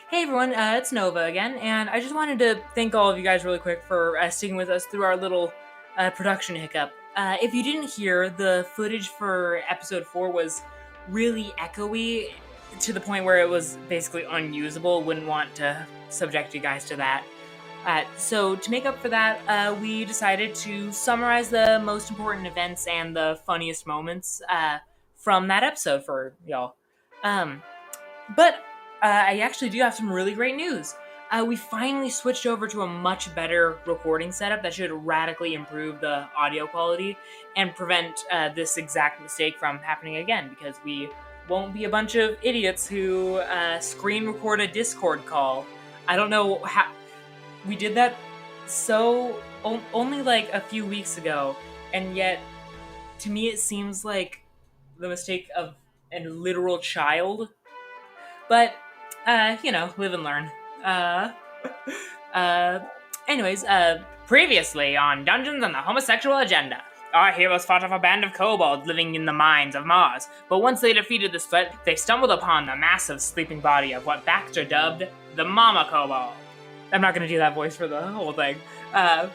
Hey everyone, it's Nova again, and I just wanted to thank all of you guys really quick for sticking with us through our little production hiccup. If you didn't hear, the footage for episode 4 was really echoey to the point where it was basically unusable. Wouldn't want to subject you guys to that. So to make up for that, we decided to summarize the most important events and the funniest moments from that episode for y'all. But I actually do have some really great news. We finally switched over to a much better recording setup that should radically improve the audio quality and prevent this exact mistake from happening again, because we won't be a bunch of idiots who screen record a Discord call. I don't know how we did that only like a few weeks ago, and yet to me it seems like the mistake of a literal child. But, live and learn. Anyways, previously on Dungeons and the Homosexual Agenda, our heroes fought off a band of kobolds living in the mines of Mars, but once they defeated this threat, they stumbled upon the massive sleeping body of what Baxter dubbed the Mama Kobold. I'm not gonna do that voice for the whole thing. I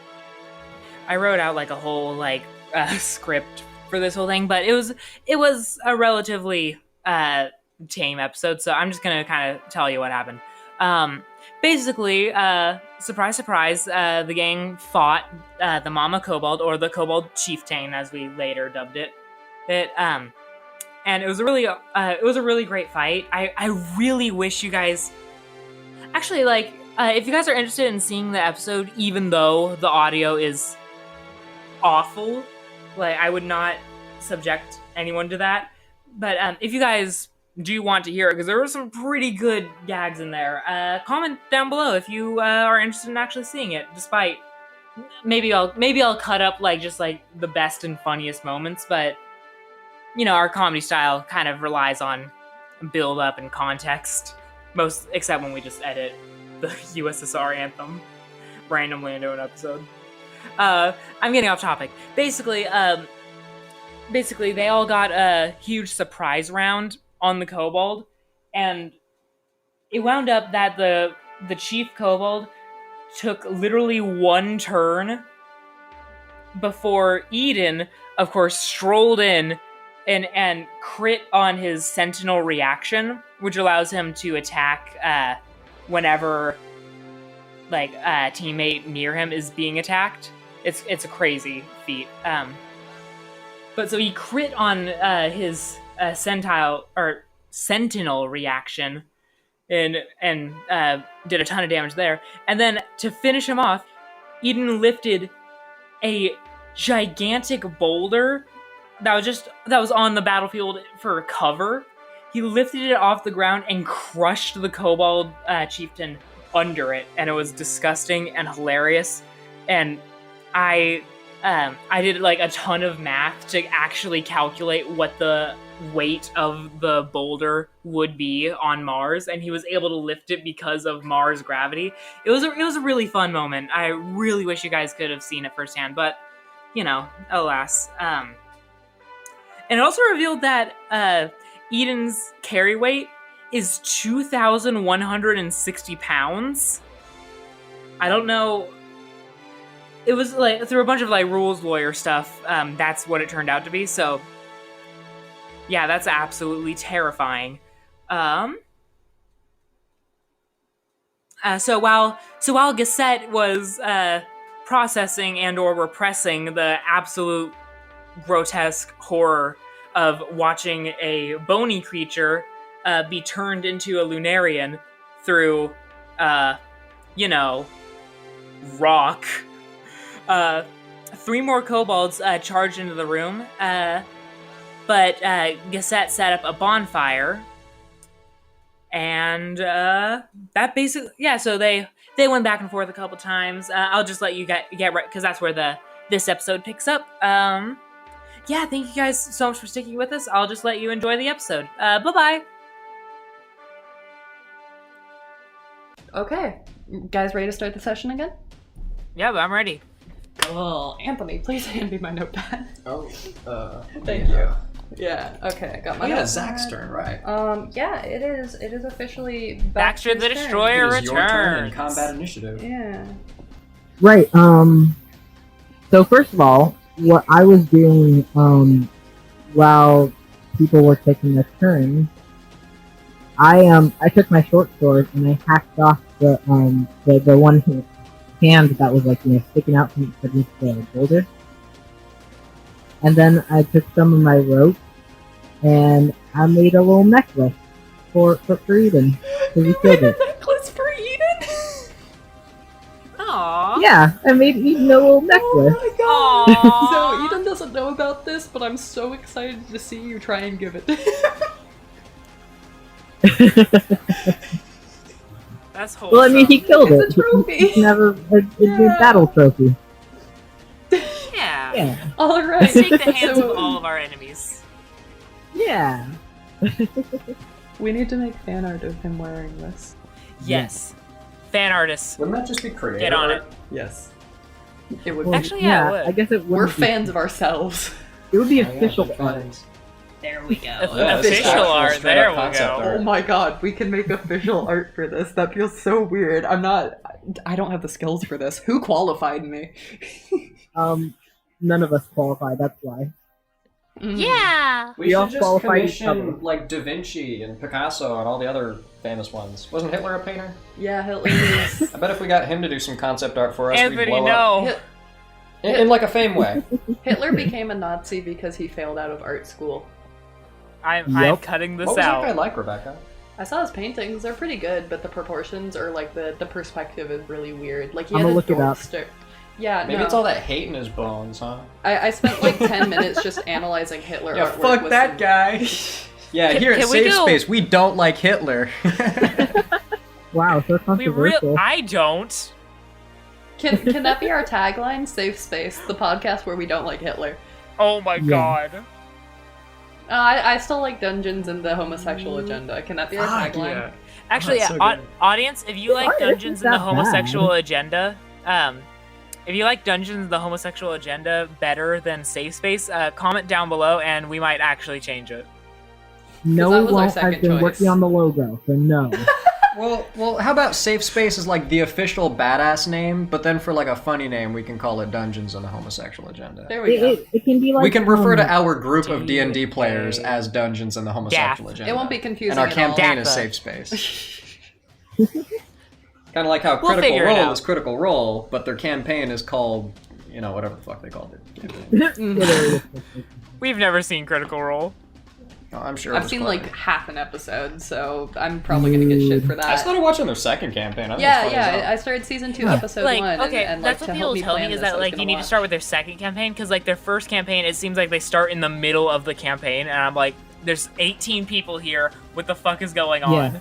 wrote out, like, a whole, script for this whole thing, but it was a relatively, tame episode, so I'm just gonna kind of tell you what happened. Basically, surprise, surprise, the gang fought the Mama Kobold, or the Kobold Chieftain, as we later dubbed it. And it was a really great fight. I really wish you guys, actually, if you guys are interested in seeing the episode, even though the audio is awful, I would not subject anyone to that. But if you guys do want to hear it, because there were some pretty good gags in there, comment down below if you are interested in actually seeing it. Despite maybe I'll cut up just the best and funniest moments, but our comedy style kind of relies on build up and context, except when we just edit the USSR anthem randomly into an episode. I'm getting off topic. Basically, they all got a huge surprise round on the kobold, and it wound up that the chief kobold took literally one turn before Eden, of course, strolled in and crit on his sentinel reaction, which allows him to attack whenever a teammate near him is being attacked. It's a crazy feat. But so he crit on his sentinel reaction and did a ton of damage there. And then to finish him off, Eden lifted a gigantic boulder that was on the battlefield for cover. He lifted it off the ground and crushed the kobold chieftain under it, and it was disgusting and hilarious. And I did a ton of math to actually calculate what the weight of the boulder would be on Mars, and he was able to lift it because of Mars gravity. It was a really fun moment. I really wish you guys could have seen it firsthand, but alas. And it also revealed that Eden's carry weight is 2,160 pounds. I don't know. It was through a bunch of rules lawyer stuff. That's what it turned out to be. So yeah, that's absolutely terrifying. So while Geset was processing and or repressing the absolute grotesque horror of watching a bony creature be turned into a Lunarian through, rock. 3 more kobolds charged into the room, but Geset set up a bonfire, and that basically, so they went back and forth a couple times. I'll just let you get right, because that's where this episode picks up. Thank you guys so much for sticking with us. I'll just let you enjoy the episode. Bye-bye! Okay, you guys ready to start the session again? Yeah, I'm ready. Well, Anthony, please hand me my notepad. Oh, Thank you. Yeah. Okay. I got Oh my. yeah, Zach's turn, right? Yeah. It is. It is officially Baxter the Baxter's turn. Destroyer It is your turn in returns. combat initiative. Yeah. Right. So first of all, what I was doing while people were taking their turns, I took my short sword and I hacked off the one hand that was like sticking out from underneath the boulder, and then I took some of my rope and I made a little necklace for Eden because he killed it. necklace for Eden. Aww. Yeah, I made Eden a little necklace. Oh my god! Aww. So Eden doesn't know about this, but I'm so excited to see you try and give it to him. That's wholesome. Well, I mean, he killed It's it. a trophy. It's never a Yeah. battle trophy. Yeah. Yeah. All right. Take the hands So of all of our enemies. Yeah. we need to make fan art of him wearing this. Yes. Fan artists. Wouldn't that just be creative? Get on it. Yes. It would. Well, Actually, yeah, it would. I guess it would. We're fans of ourselves. It would be Oh, yeah, official big art. fans. There we go. Yeah, this is Official actual art. straight There up we concept go. art. Oh my god, we can make official art for this. That feels so weird. I don't have the skills for this. Who qualified me? None of us qualify. That's why. Yeah. We We all should just qualified each commission other. like Da Vinci and Picasso and all the other famous ones. Wasn't Hitler a painter? Yeah, Hitler is. I bet if we got him to do some concept art for us, we'd Anthony, blow up. no. Hit- In like a fame way. Hitler became a Nazi because he failed out of art school. I'm Yep. cutting this What was that out. guy like, Rebecca? I saw his paintings. They're pretty good, but the proportions or like the perspective is really weird. Like he I'ma had a look it dork up. stare. Yeah, Maybe no. it's all that hate in his bones, huh? I spent like 10 minutes just analyzing Hitler Yeah, artwork. fuck with that some- guy. Yeah, here at can we Safe go- Space, we don't like Hitler. Wow, so controversial. I don't. Can that be our tagline? Safe Space, the podcast where we don't like Hitler. Oh my Yeah. god. I still like Dungeons and the Homosexual Agenda. Can that be our Fuck tagline? yeah. Actually, Oh, so yeah, good. audience, if you like Alright, Dungeons it's and the not bad. Homosexual Agenda, if you like Dungeons and the Homosexual Agenda better than Safe Space, comment down below and we might actually change it. No, that it was our won't. second I've been choice. working on the logo, so no. Well, how about Safe Space is like the official badass name, but then for like a funny name, we can call it Dungeons and the Homosexual Agenda. There we go. It can be like We can refer to our group of D&D D&D players as Dungeons and the Homosexual Agenda. It won't be confusing And our at campaign all. is Dappa. Safe Space. Kind of like how We'll Critical figure it Role out. is Critical Role, but their campaign is called, whatever the fuck they called it. Literally. We've never seen Critical Role. Oh, I'm sure. it I've was seen clever. like half an episode, so I'm probably gonna get shit for I that. started watching their second campaign. I think it's Yeah, funny as yeah. hell. I started season 2, episode Like, 1, okay, and that's like, what to people help me tell plan me is this, that I was like gonna you need to watch. start with their second campaign because like their first campaign, it seems like they start in the middle of the campaign, and I'm like, there's 18 people here. What the fuck is going on? Yeah.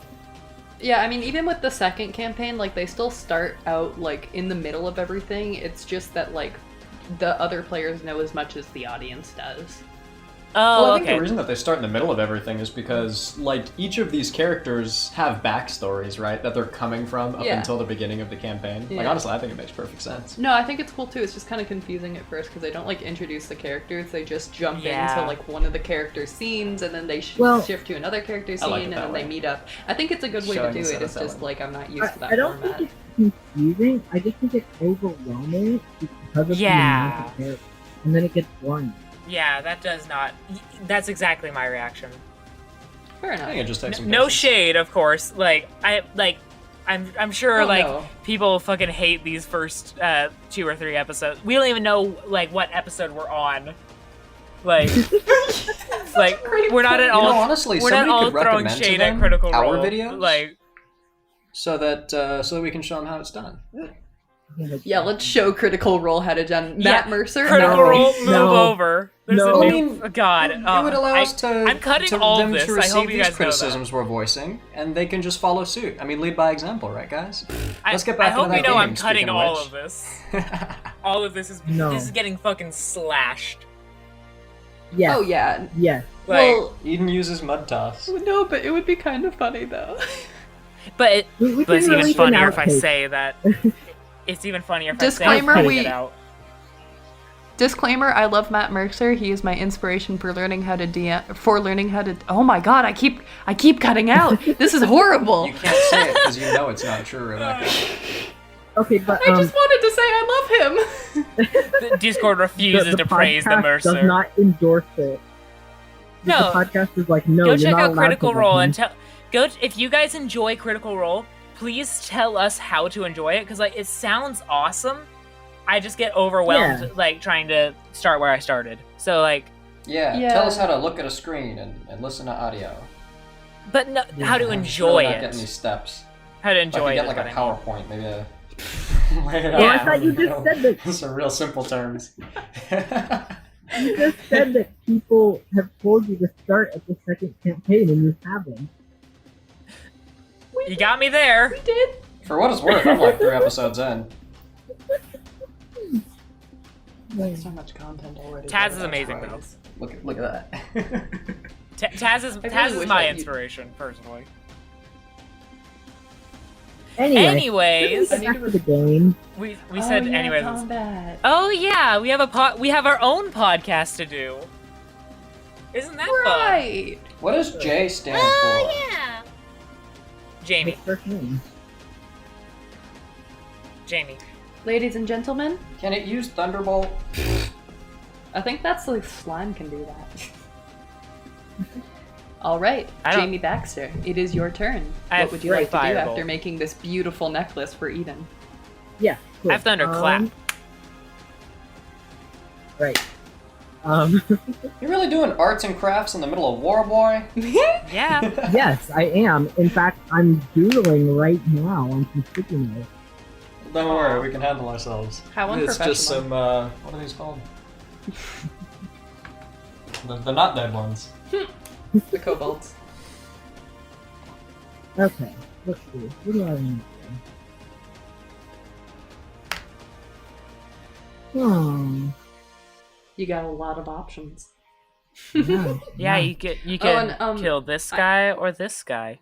Yeah, I mean, even with the second campaign, like, they still start out, like, in the middle of everything. It's just that, like, the other players know as much as the audience does. Oh, Well, I think okay. the reason that they start in the middle of everything is because, like, each of these characters have backstories, right? That they're coming from up Yeah. until the beginning of the campaign. Like, Yeah. honestly, I think it makes perfect sense. No, I think it's cool, too. It's just kind of confusing at first, because they don't, like, introduce the characters. They just jump Yeah. into, like, one of the characters' scenes, and then they Well- shift to another character's I scene, like it and that then way. they meet up. I think it's a good way to Showing do instead it. of It's just, telling. like, I'm not used to that I don't format. think it's confusing. I just think it's overwhelming because of the Yeah. amount of characters. And then it gets boring. Yeah, that does not. That's exactly my reaction. Fair I enough. think it just takes some No patience. shade, of course. I'm sure Oh, like no. people fucking hate these first 2 or 3 episodes. We don't even know like what episode we're on. Like, like great we're not at You know, all. honestly, we're not somebody all could throwing recommend to shade at them Critical our Role. videos? Like, so that we can show them how it's done. Yeah, let's show Critical Role how to done. Yeah, Matt Mercer? Critical No. Role, move No. over. There's No. a I new. mean, God, It would allow us to, I'm cutting to all them this. to I receive hope you these guys know that. criticisms we're voicing, and they can just follow suit. I mean, lead by example, right, guys? Let's get I back hope into you that know I'm game, cutting speaking of all which. of this. All of this is No. this is getting fucking slashed. Yes. Oh, yeah. Yes. Like, Well, Eden uses mud toss. no, but it would be kind of funny, though. but We But it's can even release an funnier if I outtake. say that. It's even funnier if Disclaimer, I say I'm we- cutting it out. Disclaimer: I love Matt Mercer. He is my inspiration for learning how to Oh my god! I keep cutting out. This is horrible. You can't say it because you know it's not true, Rebecca. Okay, but I just wanted to say I love him. The Discord refuses to praise the podcast Mercer. does not endorse it. No. The podcast is like, no, Go you're check not out allowed Critical to Role listen. and if you guys enjoy Critical Role, please tell us how to enjoy it, because like it sounds awesome. I just get overwhelmed like trying to start where I started. So like Yeah, tell us how to look at a screen and listen to audio. but no, how to I'm enjoy really not it. getting these steps. How to If I enjoy could it. get is like what a I mean. PowerPoint, maybe a... lay it Well, Yeah. I thought you just said that. These are real simple terms. You just said that people have told you to start at the second campaign, and you haven't. You got me there. We did. For what it's worth, I'm like 3 episodes in. So much content already. Taz is amazing though. Look at that. Taz is wish my that you- inspiration personally. Anyway, Anyways, I need back to to the game. we said anyways. Combat. Oh yeah, we have our own podcast to do. Isn't that fun? Right. What does J stand for? Oh yeah. Jamie. His first name. Jamie. Ladies and gentlemen, Can it use Thunderbolt? I think that's like slime can do that. All right, I don't- Jamie Baxter, it is your turn. I What have would you like to do Firebolt. after making this beautiful necklace for Eden? Yeah. Cool. I have Thunderclap. Right. You're really doing arts and crafts in the middle of war, boy? Yeah. Yes, I am. In fact, I'm doodling right now on some sticky notes. Don't worry, we can handle ourselves. How It's just some, unprofessional. what are these called? the not dead ones. The kobolds. Okay, let's see. What do I need to do? You got a lot of options. Yeah, you could and, kill this guy or this guy.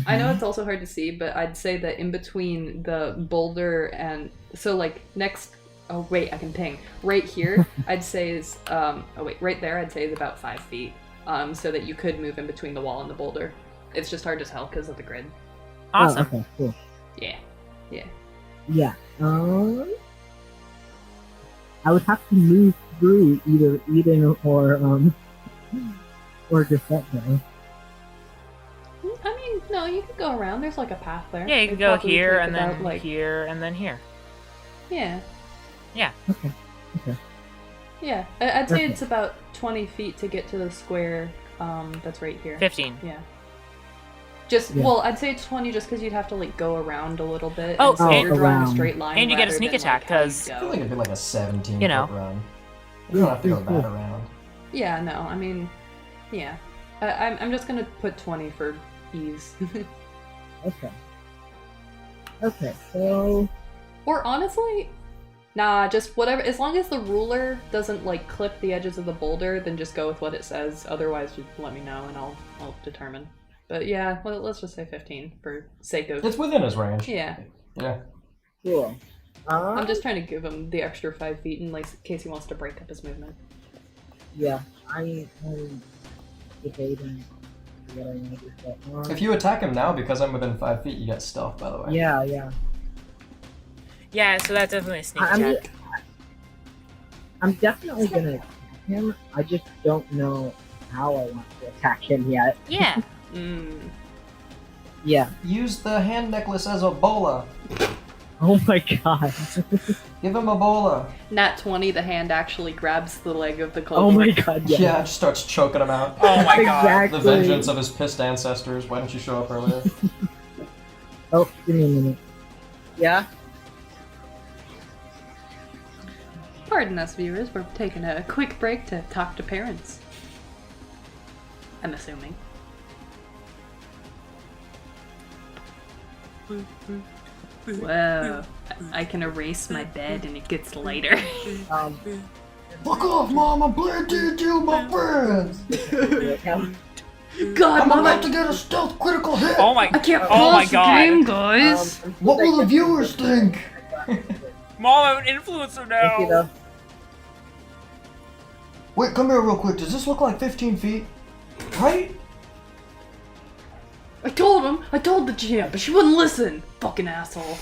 I know it's also hard to see, but I'd say that in between the boulder and so like next. Oh wait, I can ping right here. I'd say is right there. I'd say is about 5 feet. So that you could move in between the wall and the boulder. It's just hard to tell because of the grid. Awesome. Oh, okay, cool. Yeah. Yeah. I would have to move through either Eden or Geset though. I mean, no, you could go around. There's like a path there. Yeah, you could It'd go probably here take and then about, like, here and then here. Yeah. Okay. Yeah. I'd say Okay. it's about 20 feet to get to the square. That's right here. 15. Yeah. Yeah. Well, I'd say it's 20 just because you'd have to like go around a little bit. Oh, and so and- you're drawing around. a straight line. And you get a rather sneak than, attack, like, how you 'cause- I go. feel like it'd be like a 17 You know. foot run. You don't have to go that around. Yeah, no, I mean, yeah. I'm just gonna put 20 for ease. Okay. Okay, so Or honestly, nah, just whatever. As long as the ruler doesn't like clip the edges of the boulder, then just go with what it says. Otherwise, just let me know and I'll determine. But yeah, well, let's just say 15 for sake of. It's within his range. Yeah, Yeah. cool. I'm just trying to give him the extra 5 feet in case he wants to break up his movement. Yeah, I'm debating what I want to do that. If you attack him now, because I'm within 5 feet, you get stealth, by the way. Yeah. Yeah, so that's definitely a sneak I mean, attack. I'm definitely gonna attack him. I just don't know how I want to attack him yet. Yeah. Yeah. Use the hand necklace as a bola. Oh my god. Give him a bola. Nat 20, the hand actually grabs the leg of the Oh kobold. my god. Yeah, Yeah. it just starts choking him out. Oh my god. Exactly. The vengeance of his pissed ancestors. Why didn't you show up earlier? Oh, give me a minute. Yeah. Pardon us, viewers. We're taking a quick break to talk to parents. I'm assuming. Whoa. I can erase my bed and it gets lighter. Fuck off, Mom! I'm playing D&D with my friends! God, I'm Mama! about to get a stealth critical hit! Oh my. I can't Oh my pause the god. game, guys! What will the viewers think? Mom, I'm an influencer now. Thank you, though. Wait, come here real quick. Does this look like 15 feet? Right? I told the GM, but she wouldn't listen. Fucking asshole.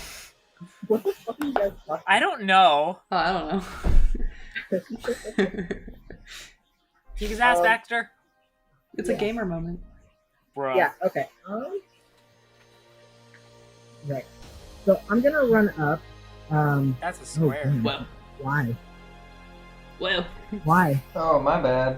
What the fuck are you guys talking I don't know. Oh, I don't know. Kick his ass, Baxter. It's a gamer moment. Bro. Yeah, okay. Right. So I'm gonna run up. That's a square. damn. Well. Why? Well. Why? Oh, my bad.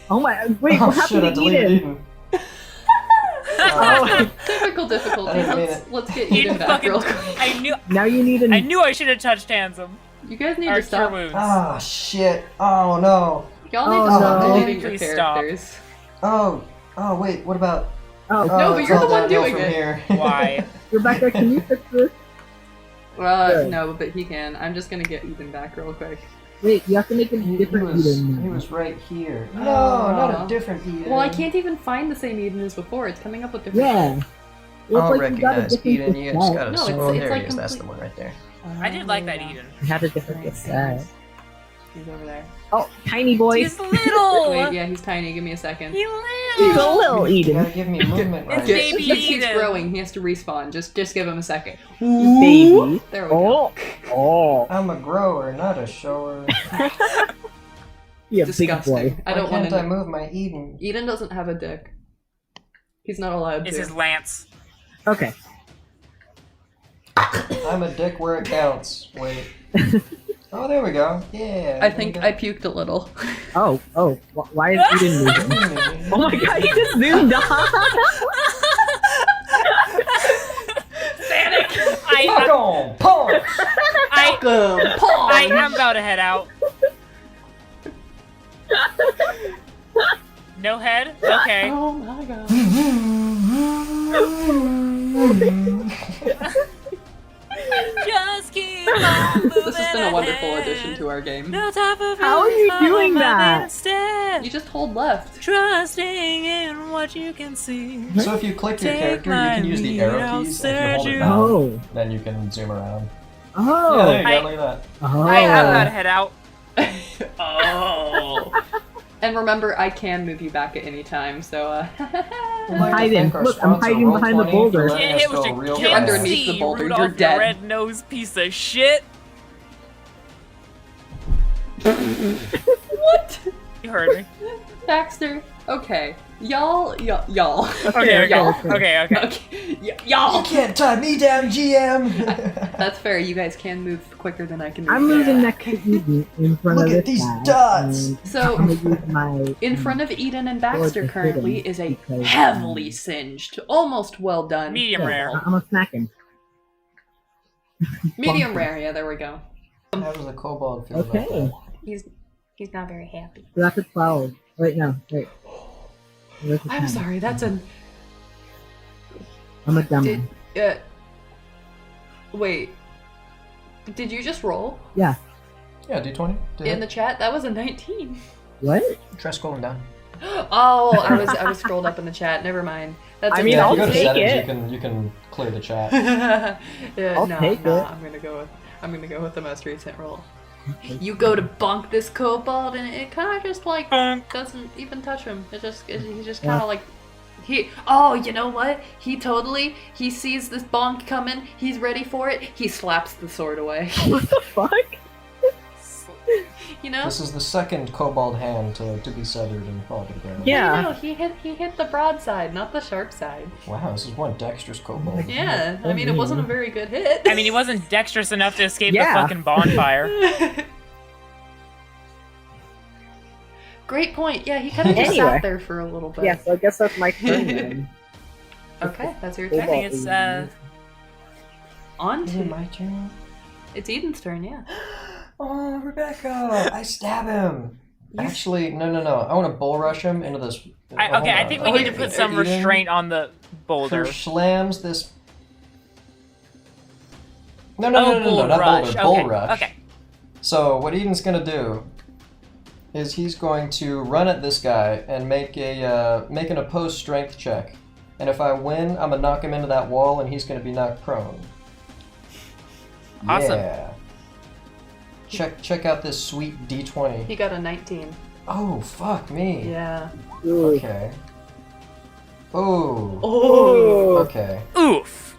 Oh my, wait, Oh what shit, I happened to deleted Eden? Eden. Typical difficulty. I didn't mean Let's get You Eden back fucking. real quick. I knew. Now you need I a... knew I should have touched handsome. You guys need Or to cure stop. wounds. Oh shit. Oh no. Y'all need Oh, to stop no. deleting your Please stop. characters. Oh wait, what about... Oh, No, but it's you're all the one downhill doing from it. Here. Why? Rebecca, can you fix this? Good. No, but he can. I'm just gonna get Eden back real quick. Wait, you have to make a different Eden. He now. was right here. No, Oh. not a different Eden. Well, I can't even find the same Eden as before. It's coming up with different. Yeah. Well, I'll it's like you got a recognize different Eden. You just cassette. gotta No, scroll. it's There like he is. That's the complete- one right there. I did like that yeah. Eden. You had a different Alright, cassette. He's over there. Oh, tiny boy. He's little. Wait, yeah, he's tiny. Give me a second. He's He's little. a little You Eden. gotta give me movement It's right. baby He's Eden. growing. He has to respawn. Just give him a second. Baby. There we go. Oh. I'm a grower, not a shower. Yeah, big Disgusting. boy. I don't Why want can't I to. move my Eden? Eden doesn't have a dick. He's not allowed It's to. his lance. Okay. I'm a dick where it counts. Wait. Oh, there we go. Yeah. I think I puked a little. Oh. Why is Eden moving? Oh my god, you just zoomed on! Fuck on! Punch! I am about to head out. No head? Okay. Oh my god. Just keep on moving This has been a wonderful ahead. addition to our game. No time for How are you doing that? Instead, You just hold left. trusting in what you can see. So if you click your Take character, you my can use the lead, arrow I'll keys, and if you hold search it you. down, Oh. then you can zoom around. Oh. Yeah, there you I- go, look at that. Oh. I'm about to head out. Oh. And remember, I can move you back at any time, so I'd like to Hiding. thank our Look, I'm sponsor, hiding behind the Roll20, boulder. for letting Can't us hit what go you real can't fast. Underneath the see. boulder, Rudolph, you're you dead. red-nosed piece of shit. What? You heard me. Baxter. Okay. Y'all. Okay, Y'all. okay. Okay. Y'all. You can't tie me down, GM! That's fair. You guys can move quicker than I can move. I'm moving next to Eden in front Look of at this these guy, dots. and So, I'm gonna use my in front of Eden and Baxter Lord, currently hidden is a because, heavily singed, almost well done. Medium rare. kobold. I'm gonna snack him. Medium rare. Yeah, there we go. How does a kobold feel Okay. about He's not very happy. So that's a 12. Wait, no, wait. Where's the I'm 10? sorry. That's a. I'm a dumb Did, one. wait. Did you just roll that? Yeah, D20. in the chat? That was a 19. What? Try scrolling down. Oh, I was scrolled up in the chat. Never mind. That's I mean, Yeah, I'll if you go to take settings, it. you can clear the chat. Yeah, I'll no, take no, it. I'm gonna go with the most recent roll. You go to bonk this kobold, and it kind of just like doesn't even touch him. He just kind of like you know what? He sees this bonk coming. He's ready for it. He slaps the sword away. What the fuck? You know? This is the second kobold hand to be severed and fall to the ground. Yeah. No, he hit the broadside, not the sharp side. Wow, this is one dexterous kobold. Yeah, I mean it wasn't a very good hit. I mean, he wasn't dexterous enough to escape Yeah. the fucking bonfire. Great point. Yeah, he kind of just Anyway. sat there for a little bit. Yeah, so I guess that's my turn then. Okay, that's your I turn. think it's On Is to it my turn? it's Eden's turn. Yeah. Oh, Rebecca! I stab him! Actually, no. I want to bull rush him into this. I think we need to put some Eden restraint on the boulder. slams this. No, Bull not rush. boulder. Bull Okay, rush. okay. So what Eden's gonna do is he's going to run at this guy and make an opposed strength check. And if I win, I'm gonna knock him into that wall, and he's gonna be knocked prone. Awesome. Yeah. check out this sweet D20. He got a 19. Oh, fuck me. Yeah. Ooh. Okay. Oh. Oh. Okay. Oof.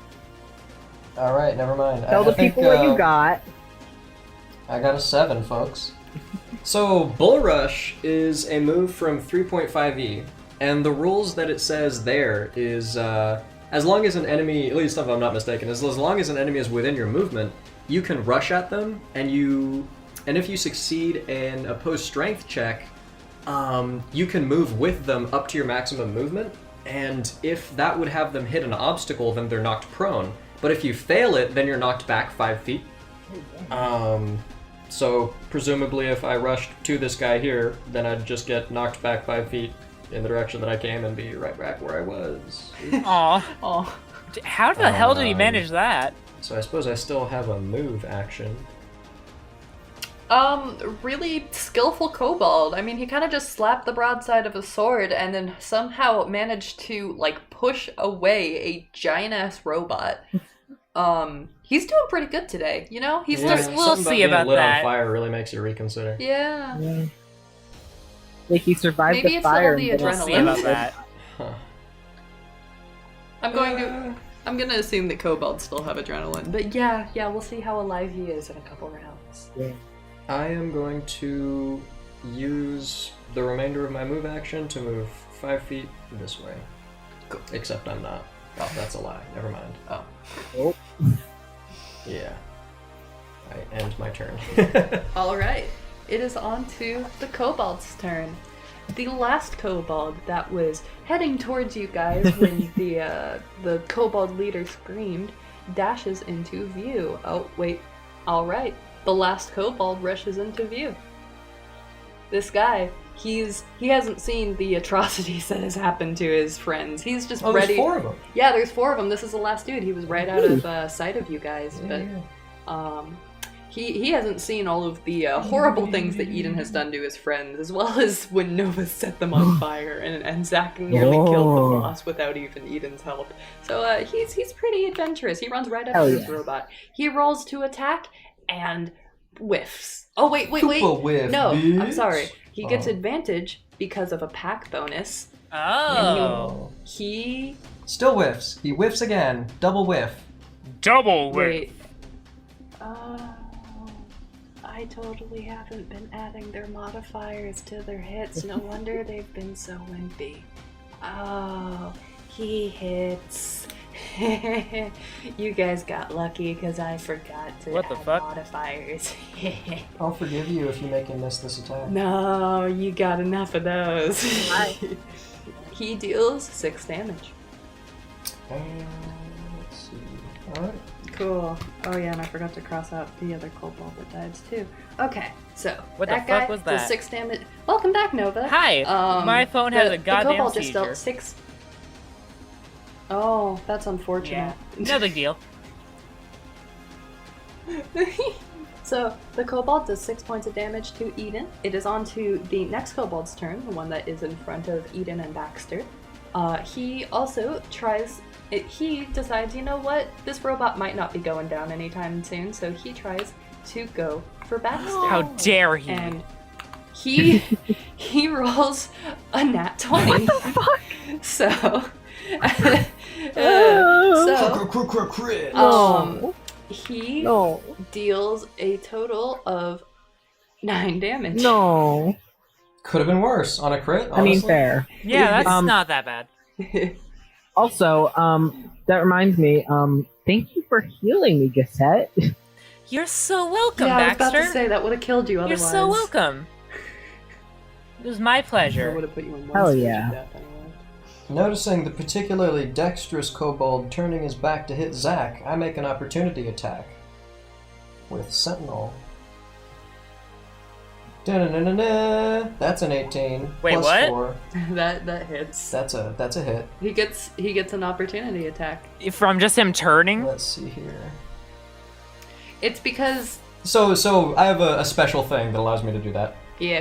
All right, never mind. Tell the people what you got. I got a 7, folks. So, Bull Rush is a move from 3.5e, and the rules that it says there is, as long as an enemy, at least if I'm not mistaken, as long as an enemy is within your movement, you can rush at them, and if you succeed in a opposed strength check, you can move with them up to your maximum movement, and if that would have them hit an obstacle, then they're knocked prone. But if you fail it, then you're knocked back 5 feet. So presumably if I rushed to this guy here, then I'd just get knocked back 5 feet in the direction that I came and be right back where I was. Aw. Oh. How the hell did he manage that? So I suppose I still have a move action. Really skillful kobold. I mean, he kind of just slapped the broadside of a sword and then somehow managed to, like, push away a giant-ass robot. He's doing pretty good today, you know? He's Yeah. just... We'll Something see being about lit that. on fire really makes you reconsider. Yeah. Yeah. Like he survived Maybe the it's fire. all the and We'll adrenaline. see about that. Huh. I'm gonna assume that kobolds still have adrenaline. But yeah, we'll see how alive he is in a couple rounds. Yeah. I am going to use the remainder of my move action to move 5 feet this way. Cool. Except I'm not. Oh, that's a lie. Never mind. Oh. Oh. Yeah. I end my turn. Alright. It is on to the kobold's turn. The last kobold that was heading towards you guys when the kobold leader screamed dashes into view. Oh, wait. Alright. The last kobold rushes into view. This guy, he hasn't seen the atrocities that has happened to his friends. He's just Oh, ready. there's 4 of them. Yeah, there's 4 of them. This is the last dude. He was right out of sight of you guys, but he hasn't seen all of the horrible things that Eden has done to his friends, as well as when Nova set them on fire and Zack nearly killed the boss without even Eden's help. So he's pretty adventurous. He runs right up to this robot. He rolls to attack and whiffs. Oh wait. Super whiff, No, bitch. I'm sorry. He gets advantage because of a pack bonus. Oh. He Still whiffs. He whiffs again. Double whiff. Double wait. I totally haven't been adding their modifiers to their hits. No wonder they've been so wimpy. Oh, he hits. You guys got lucky because I forgot to What the add fuck? modifiers. I'll forgive you if you make him miss this attack. No, you got enough of those. Hi. He deals 6 damage. Let's see. Alright. Cool. Oh yeah, and I forgot to cross out the other kobold that dies too. Okay, so What the that fuck guy was does that? 6 damage. Welcome back, Nova. Hi. My phone has a the goddamn kobold just seizure. dealt 6. Oh, that's unfortunate. No big deal. So the kobold does 6 points of damage to Eden. It is on to the next kobold's turn, the one that is in front of Eden and Baxter. He also tries. He decides, you know what? This robot might not be going down anytime soon, so he tries to go for Baxter. How dare he? And he rolls a nat 20. What the fuck? So. Crit. He No. deals a total of 9 damage. No. Could have been worse on a crit, honestly. I mean, fair. Yeah, that's not that bad. Also, that reminds me, thank you for healing me, Geset. You're so welcome, Yeah, I was Baxter. about to say that would have killed you You're otherwise. so welcome. It was my I pleasure. would have put you in one Hell stage yeah. of death anyway. Noticing the particularly dexterous kobold turning his back to hit Zack, I make an opportunity attack with Sentinel. Da-na-na-na-na. That's an 18. Wait, plus what? 4. That hits. That's a hit. He gets an opportunity attack. From just him turning? Let's see here. It's because So I have a special thing that allows me to do that.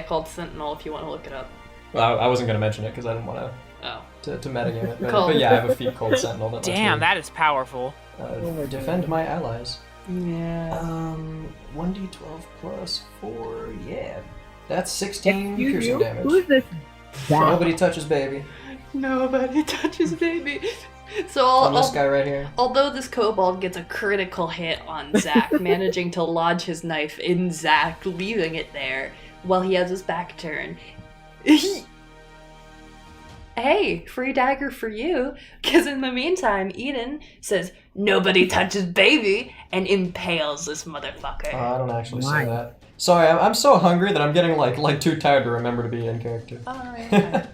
called Sentinel. If you want to look it up. Well, I wasn't going to mention it because I didn't want Oh. to metagame it. Cool. But yeah, I have a feat called Sentinel that lets Damn, me, that is powerful. defend my allies. Yeah. 1d12 plus 4, yeah. That's 16 Excuse piercing you? damage. Who is this? Nobody touches baby. Nobody touches baby. So On this guy right here. although this kobold gets a critical hit on Zach, managing to lodge his knife in Zach, leaving it there while he has his back turned. Hey, free dagger for you. Because in the meantime, Eden says, "Nobody touches baby," and impales this motherfucker. I don't actually Why? say that. Sorry, I'm so hungry that I'm getting like too tired to remember to be in character. Alright.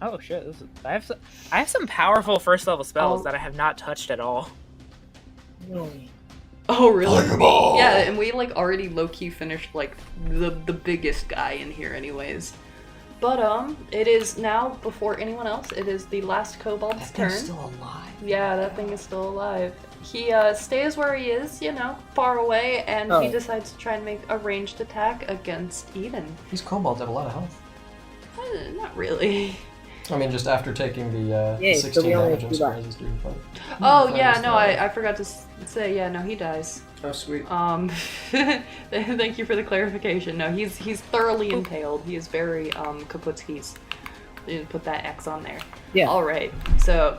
Oh shit! I have some powerful first level spells Oh. that I have not touched at all. No. Oh, really? Fireball! Yeah, and we like already low-key finished like the biggest guy in here anyways. But it is now, before anyone else, it is the last kobold's That turn. thing's still alive. Yeah, that thing is still alive. He stays where he is, far away, and he Oh. decides to try and make a ranged attack against Eden. These kobolds have a lot of health. Not really. I mean, just after taking the Yeah, so 16 we only damage, have I'm two left. surprised he's doing fine. Oh, If yeah, missed no, that. I forgot to say, yeah, no, he dies. Oh, sweet. Thank you for the clarification. No, he's thoroughly impaled. He is very, Kaputskis. You didn't put that X on there. Yeah. Alright, so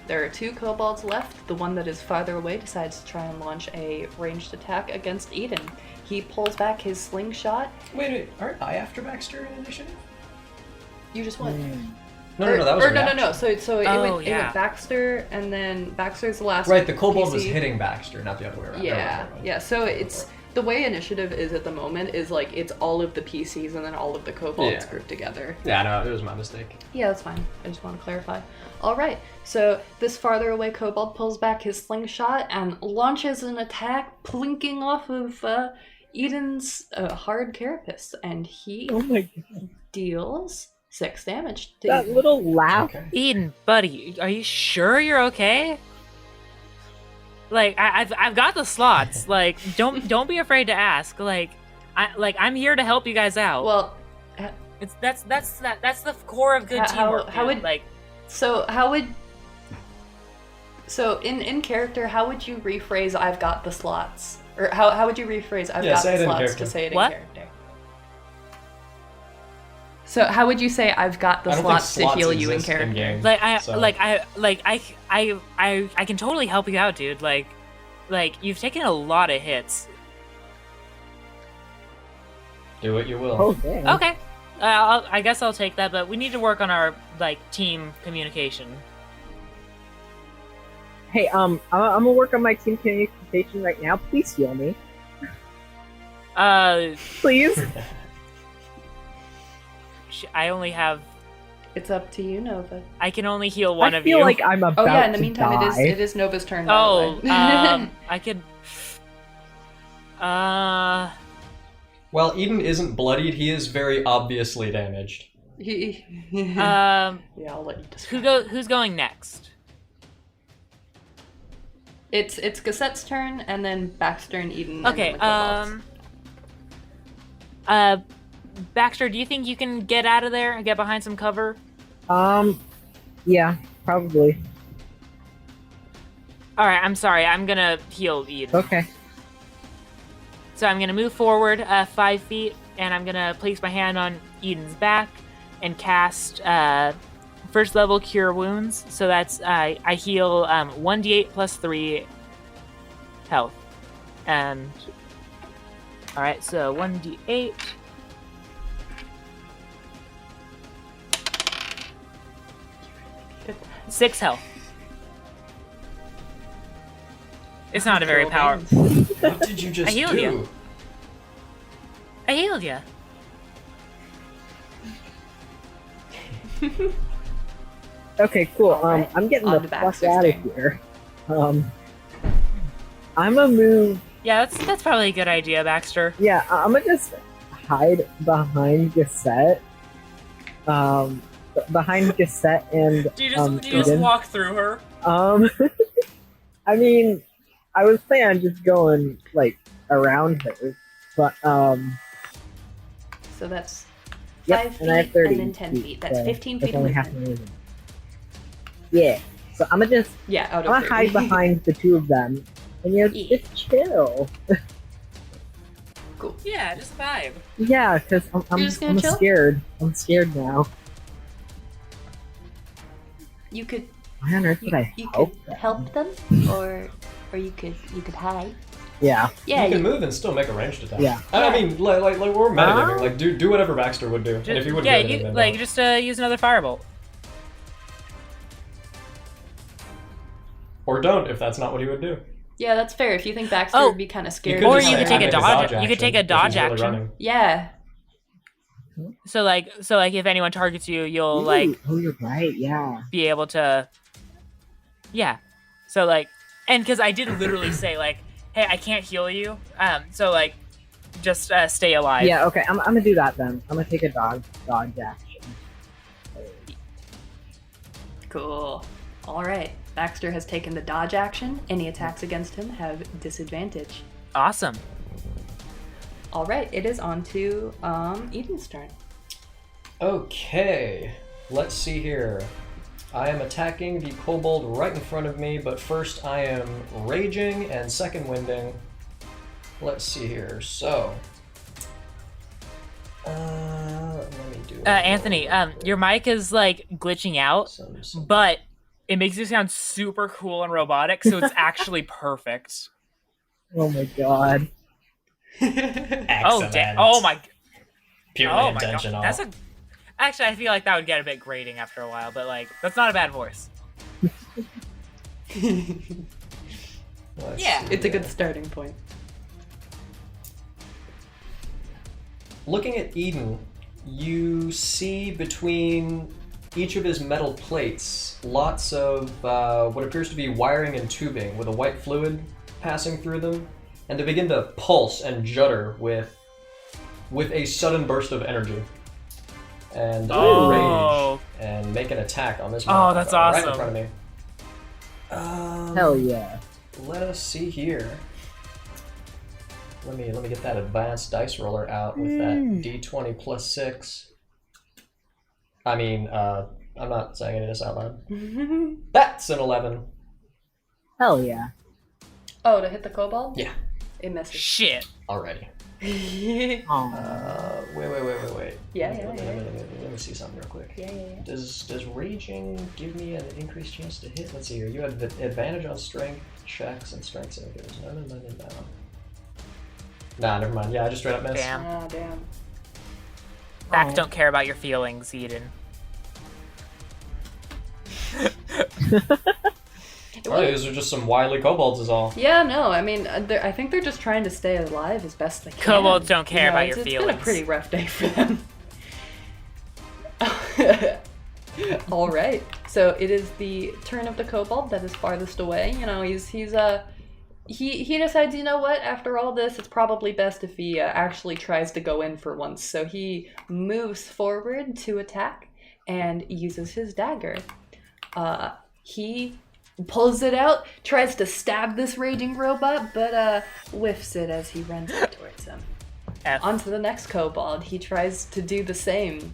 there are 2 kobolds left. The one that is farther away decides to try and launch a ranged attack against Eden. He pulls back his slingshot. Wait, aren't I after Baxter in initiative? You just went. No, that was a no. reaction. So it, Oh, went, it yeah. went Baxter, and then Baxter's the last. Right, the kobold PC. was hitting Baxter, not the other way around. Yeah, Never mind. yeah. So it's the way initiative is at the moment is like it's all of the PCs and then all of the kobolds Yeah. grouped together. Yeah, no, it was my mistake. Yeah, that's fine. I just want to clarify. All right. So this farther away kobold pulls back his slingshot and launches an attack, plinking off of Eden's hard carapace, and he Oh my god. deals 6 damage to That Eden. little laugh. Okay. Eden, buddy, are you sure you're okay? Like I've got the slots. Like don't be afraid to ask. I'm here to help you guys out. Well, that's the core of good teamwork. how dude. would- like so how would so in character, how would you rephrase "I've got the slots"? Or how would you rephrase "I've Yeah, got say the it in slots" character. to say it What? in character? So how would you say "I've got the I don't think slots" to heal you in exist in character? game. I can totally help you out, dude. Like you've taken a lot of hits. Do what you will. Oh damn. Okay. I guess I'll take that, but we need to work on our team communication. Hey, I'm gonna work on my team communication right now. Please heal me, please. I only have. It's up to you, Nova. I can only heal one I of feel you. like I'm about Oh yeah. In the to meantime, die. it is Nova's turn. by Oh, the way. I could. Uh, While Eden isn't bloodied, he is very obviously damaged. yeah, I'll let you describe. who's going next? It's Geset's turn, and then Baxter and Eden. and Okay. then the kobolds. Baxter, do you think you can get out of there and get behind some cover? Yeah, probably. All right. I'm sorry. I'm gonna heal Eden. Okay. So I'm gonna move forward 5 feet, and I'm gonna place my hand on Eden's back and cast first level Cure Wounds. So that's I heal 1d8 plus 3 health, and all right. So 1d8. Six health. It's not a very Cool powerful. beans. What did you just I healed do? you. I healed you. Okay, cool. Alright, I'm getting on the to fuck Baxter's out of turn. here. I'm gonna move. Yeah, that's probably a good idea, Baxter. Yeah, I'm gonna just hide behind Geset. Behind Geset and Do you just Eden. walk through her? I mean, I was planning on just going like around her, but So that's yep, 5 feet and I have 30 and then 10 feet. That's so 15 that's feet of only half movement. the movement. Yeah. So I'm gonna out of 30. hide behind the two of them, and Yeah. just chill. Cool. Yeah, just a vibe. Yeah, because I'm You're just gonna chill? scared. I'm scared now. You could Why on earth would I you help could them? help them, or you could hide. Yeah. Yeah, You can move and still make a ranged attack. Yeah. I mean, like we're metagaming. Oh. Like, do whatever Baxter would do. And if he wouldn't Yeah, do anything, you then like no. just use another firebolt. Or don't, if that's not what he would do. Yeah, that's fair. If you think Baxter Oh. would be kind of scared, could Or just you say, could take "I a make dodge. You action could take a if he's dodge really action. running." yeah. So like if anyone targets you, you'll Ooh, like oh, you're right. Yeah. be able to. Yeah. So like, and because I did literally say like, hey, I can't heal you. So like, just stay alive. Yeah. Okay. I'm gonna do that then. I'm gonna take a dodge action. Cool. All right. Baxter has taken the dodge action. Any attacks against him have disadvantage. Awesome. All right. It is on to Eden's turn. Okay, let's see here. I am attacking the kobold right in front of me, but first I am raging and second winding. Let's see here. So, let me do. Anthony, your mic is like glitching out, some- but it makes you sound super cool and robotic, so it's actually perfect. Oh my god. Excellent. Oh my. Purely Oh my god. intentional. That's a. Actually, I feel like that would get a bit grating after a while, but like that's not a bad voice. Let's Yeah. see It's a good here. starting point. Looking at Eden, you see between each of his metal plates lots of what appears to be wiring and tubing with a white fluid passing through them, and they begin to pulse and judder with a sudden burst of energy. And Oh. rage and make an attack on this. Oh, that's motherfucker right in awesome. front of me. Hell yeah. Let us see here. Let me get that advanced dice roller out with that D20 plus 6. I mean, I'm not saying any of this out loud. That's an 11. Hell yeah. Oh, to hit the kobold? Yeah, It misses. Shit. already. Oh. Wait. Yeah. Let me see something real quick. Yeah. Does raging give me an increased chance to hit? Let's see here. You have advantage on strength checks and strength savers. No. Nah, never mind. Yeah, I just straight up missed. Damn. Oh, damn. Facts don't care about your feelings, Eden. Oh, these are just some wily kobolds is all. Yeah, no, I mean, I think they're just trying to stay alive as best they can. Kobolds don't care about your It's been feelings. a pretty rough day for them. All right, so it is the turn of the kobold that is farthest away. You know, he decides, you know what? After all this, it's probably best if he actually tries to go in for once. So he moves forward to attack and uses his dagger. He pulls it out, tries to stab this raging robot, but whiffs it as he runs up towards him. On to the next kobold. He tries to do the same.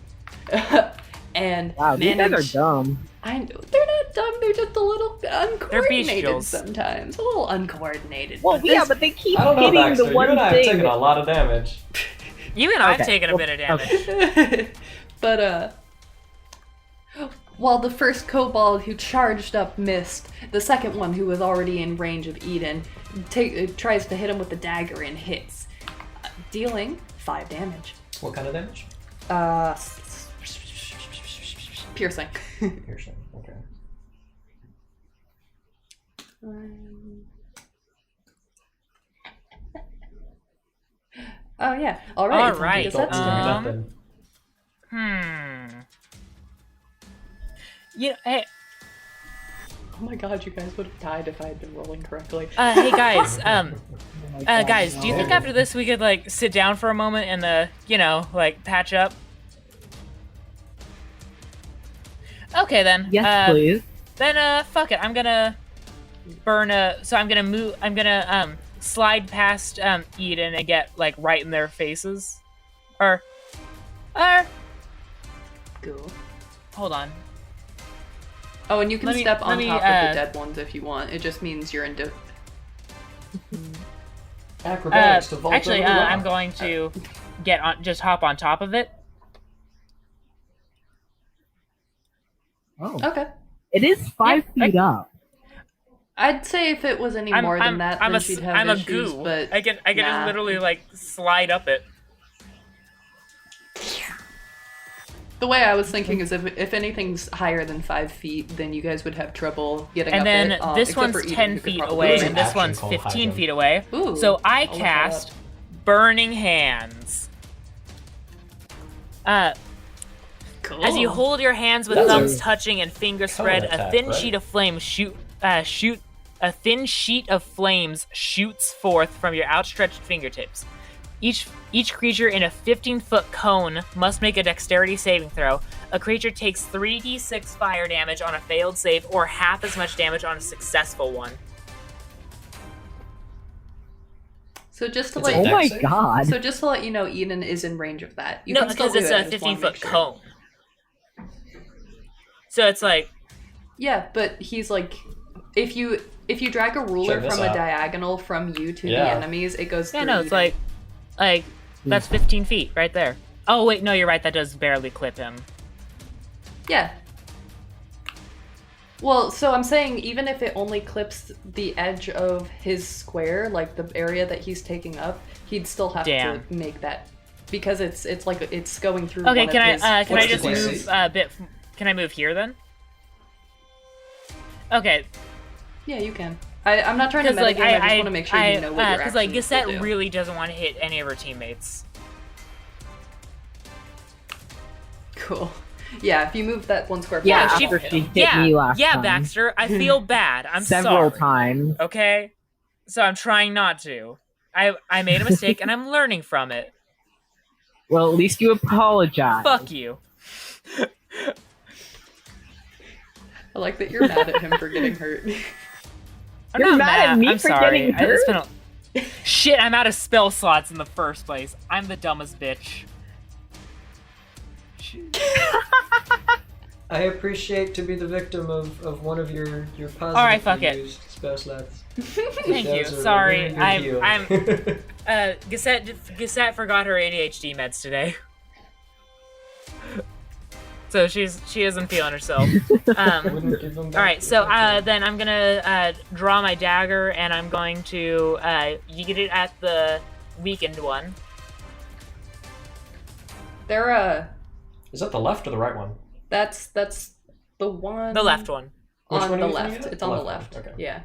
And Wow, these guys are dumb. I know, they're not dumb, they're just a little uncoordinated bestials. sometimes. A little uncoordinated. Well, but yeah, this- but they keep I don't know, hitting Baxter. the You one and I have thing. taken a lot of damage. Even I've Okay, taken a well, bit of damage. But while the first kobold who charged up missed, the second one, who was already in range of Eden, tries to hit him with the dagger and hits, dealing 5 damage. What kind of damage? Piercing. Piercing. Okay. Oh yeah. All right. All it's on to right, Geset's turn. Nothing. You know, hey, Oh my god, you guys would have died if I had been rolling correctly. hey guys, Oh my God, guys, do you think no. after this we could like sit down for a moment and like patch up? Okay then. Yes, please. Then fuck it. I'm gonna burn so I'm gonna slide past Eden and get like right in their faces. Or Cool. hold on. Oh, and you can Let me- step let on me, top of the dead ones if you want. It just means you're in. Acrobatics to vault Actually, over the rock. I'm going to just hop on top of it. Oh, Okay. it is 5 feet up. I'd say if it was any more than that, then she'd have I'm issues. a goo. But I can nah. just literally like slide up it. The way I was thinking is if anything's higher than 5 feet, then you guys would have trouble getting And up then it. this except for one's Eden, 10 who could feet probably away, There's do an and this action one's called 15 hide 'em. feet away. Ooh, So I I'll look that cast up. Burning Hands. Cool. As you hold your hands with That's thumbs a touching and fingers spread, attack, a thin right? sheet of flame a thin sheet of flames shoots forth from your outstretched fingertips. Each creature in a 15-foot cone must make a dexterity saving throw. A creature takes 3d6 fire damage on a failed save, or half as much damage on a successful one. So just to It's a let Oh dex my save? god. so just to let you know, Eden is in range of that. You No, can still because do it's it, a I just wanna 15-foot make sure. cone. So it's like, Yeah, but he's like, if you drag a ruler Check this from a out. diagonal from you to the Yeah. enemies, it goes yeah, through. no, it's Eden. like that's 15 feet right there. Oh wait, no, you're right. That does barely clip him. Yeah. Well, so I'm saying even if it only clips the edge of his square, like the area that he's taking up, he'd still have Damn. to make that because it's like it's going through. Okay, one can of his I what's just the move DC? a bit? Can I move here then? Okay, Yeah, you can. I'm not trying to because like metagame. I just want to make sure you know what you're because like actually Geset do. really doesn't want to hit any of her teammates. Cool. Yeah, if you move that one square. Yeah, foot, she- you after won't she hit him. hit me last Yeah, time. Baxter, I feel bad. I'm Several sorry. times. Okay, so I'm trying not to. I made a mistake and I'm learning from it. Well, at least you apologize. Fuck you. I like that you're mad at him for getting hurt. I'm You're not mad at me I'm for sorry. getting It's hurt? been Shit, I'm out of spell slots in the first place. I'm the dumbest bitch. I appreciate to be the victim of one of your positive Alright, fuck it. used spell slots. Thank you. Those are Sorry, very good I'm heal. Geset forgot her ADHD meds today. So she isn't feeling herself. Wouldn't give them back. All right, so then I'm gonna draw my dagger and I'm going to yeet it at the weakened one. They're Is that the left or the right one? that's the one. The left one. Which On one the are you thinking left. of? It's on the one. left. Okay. Yeah.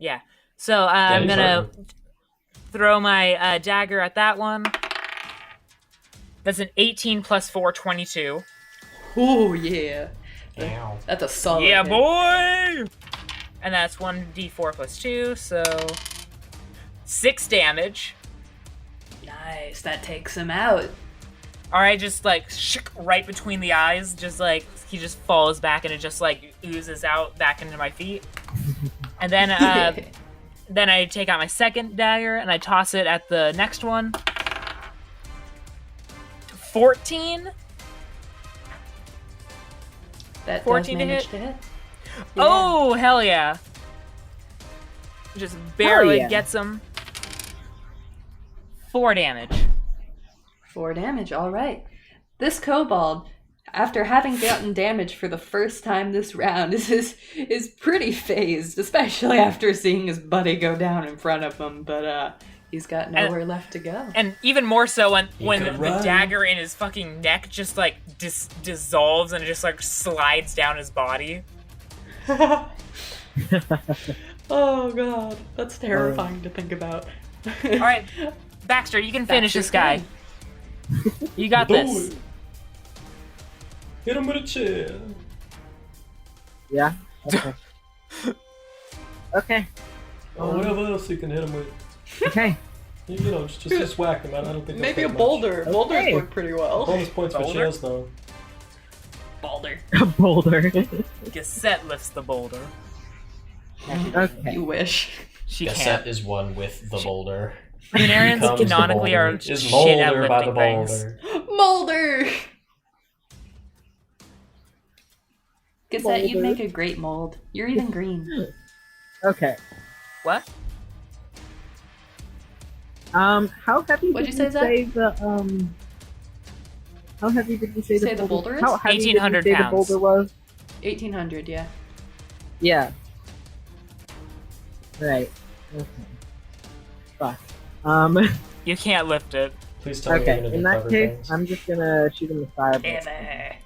Yeah. So I'm he's gonna right. throw my dagger at that one. That's an 18 plus 4, 22. Oh yeah. Ow. That's a solid. Yeah, hit. boy! And that's 1d4 plus 2, so 6 damage. Nice. That takes him out. Alright, just like right between the eyes, just like he just falls back and it just like oozes out back into my feet. And then then I take out my second dagger and I toss it at the next one. 14? That 14 does to manage hit? to hit. Oh, hell yeah. Just barely yeah. gets him. 4 damage. 4 damage. All right. This kobold, after having gotten damage for the first time this round, is pretty phased, especially after seeing his buddy go down in front of him. But he's got nowhere left to go. And even more so when could the run. dagger in his fucking neck just like dissolves and it just like slides down his body. Oh god, that's terrifying to think about. All right, Baxter, you can finish this guy. You got Do this. it. Hit him with a chair. Yeah? Okay. Okay. Or whatever else you can hit him with. Okay. You know, just whack him. I don't think Maybe a that's boulder. Okay. Boulders work pretty well. Bonus points for Boulder? chairs, though. Boulder. A boulder. Geset lifts the boulder. Okay. You wish. She Geset can't. is one with the boulder. Lunarians Becomes the canonically are boulder. Is shit at Molder by the lifting things. boulder. Molder! Geset, you'd boulder. make a great mold. You're even green. Okay. What? How heavy What'd did you say, Zach? the How heavy did you say Say the the boulder? boulder is? How heavy did you 1,800 say the pounds. boulder was? 1800, yeah. Yeah. Right. Okay. Fuck. You can't lift it. Please tell me Okay. you're gonna In do that cover case, things. I'm just gonna shoot him with fireball. Ever.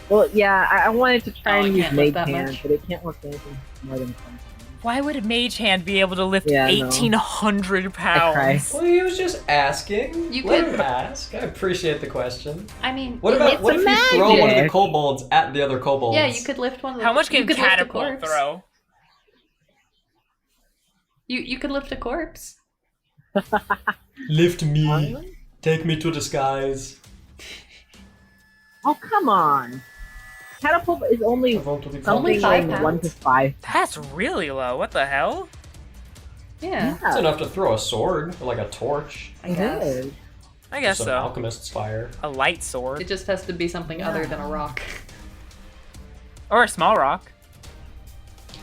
Well, yeah, I wanted to try Oh, and it use can't lift Mage that Hand, much? but it can't lift anything more than 10 pounds. Why would a mage hand be able to lift Yeah, no. 1,800 I cry. pounds? Well, he was just asking. You Let could- him ask. I appreciate the question. I mean, What about It's what a if you throw one of the magic. kobolds at the other kobolds? yeah, you could lift one of the How much you can could lift a catapult corpse. throw? You could lift a corpse. Lift me. Honestly? Take me to the skies. Oh, come on! Catapult is only Everyone to the Only something 5 like pounds? 1 to 5. That's really low. What the hell? Yeah, It's enough to throw a sword or like a torch. I It guess. is. I guess Some so. alchemist's fire. A light sword. It just has to be something other than a rock. Or a small rock.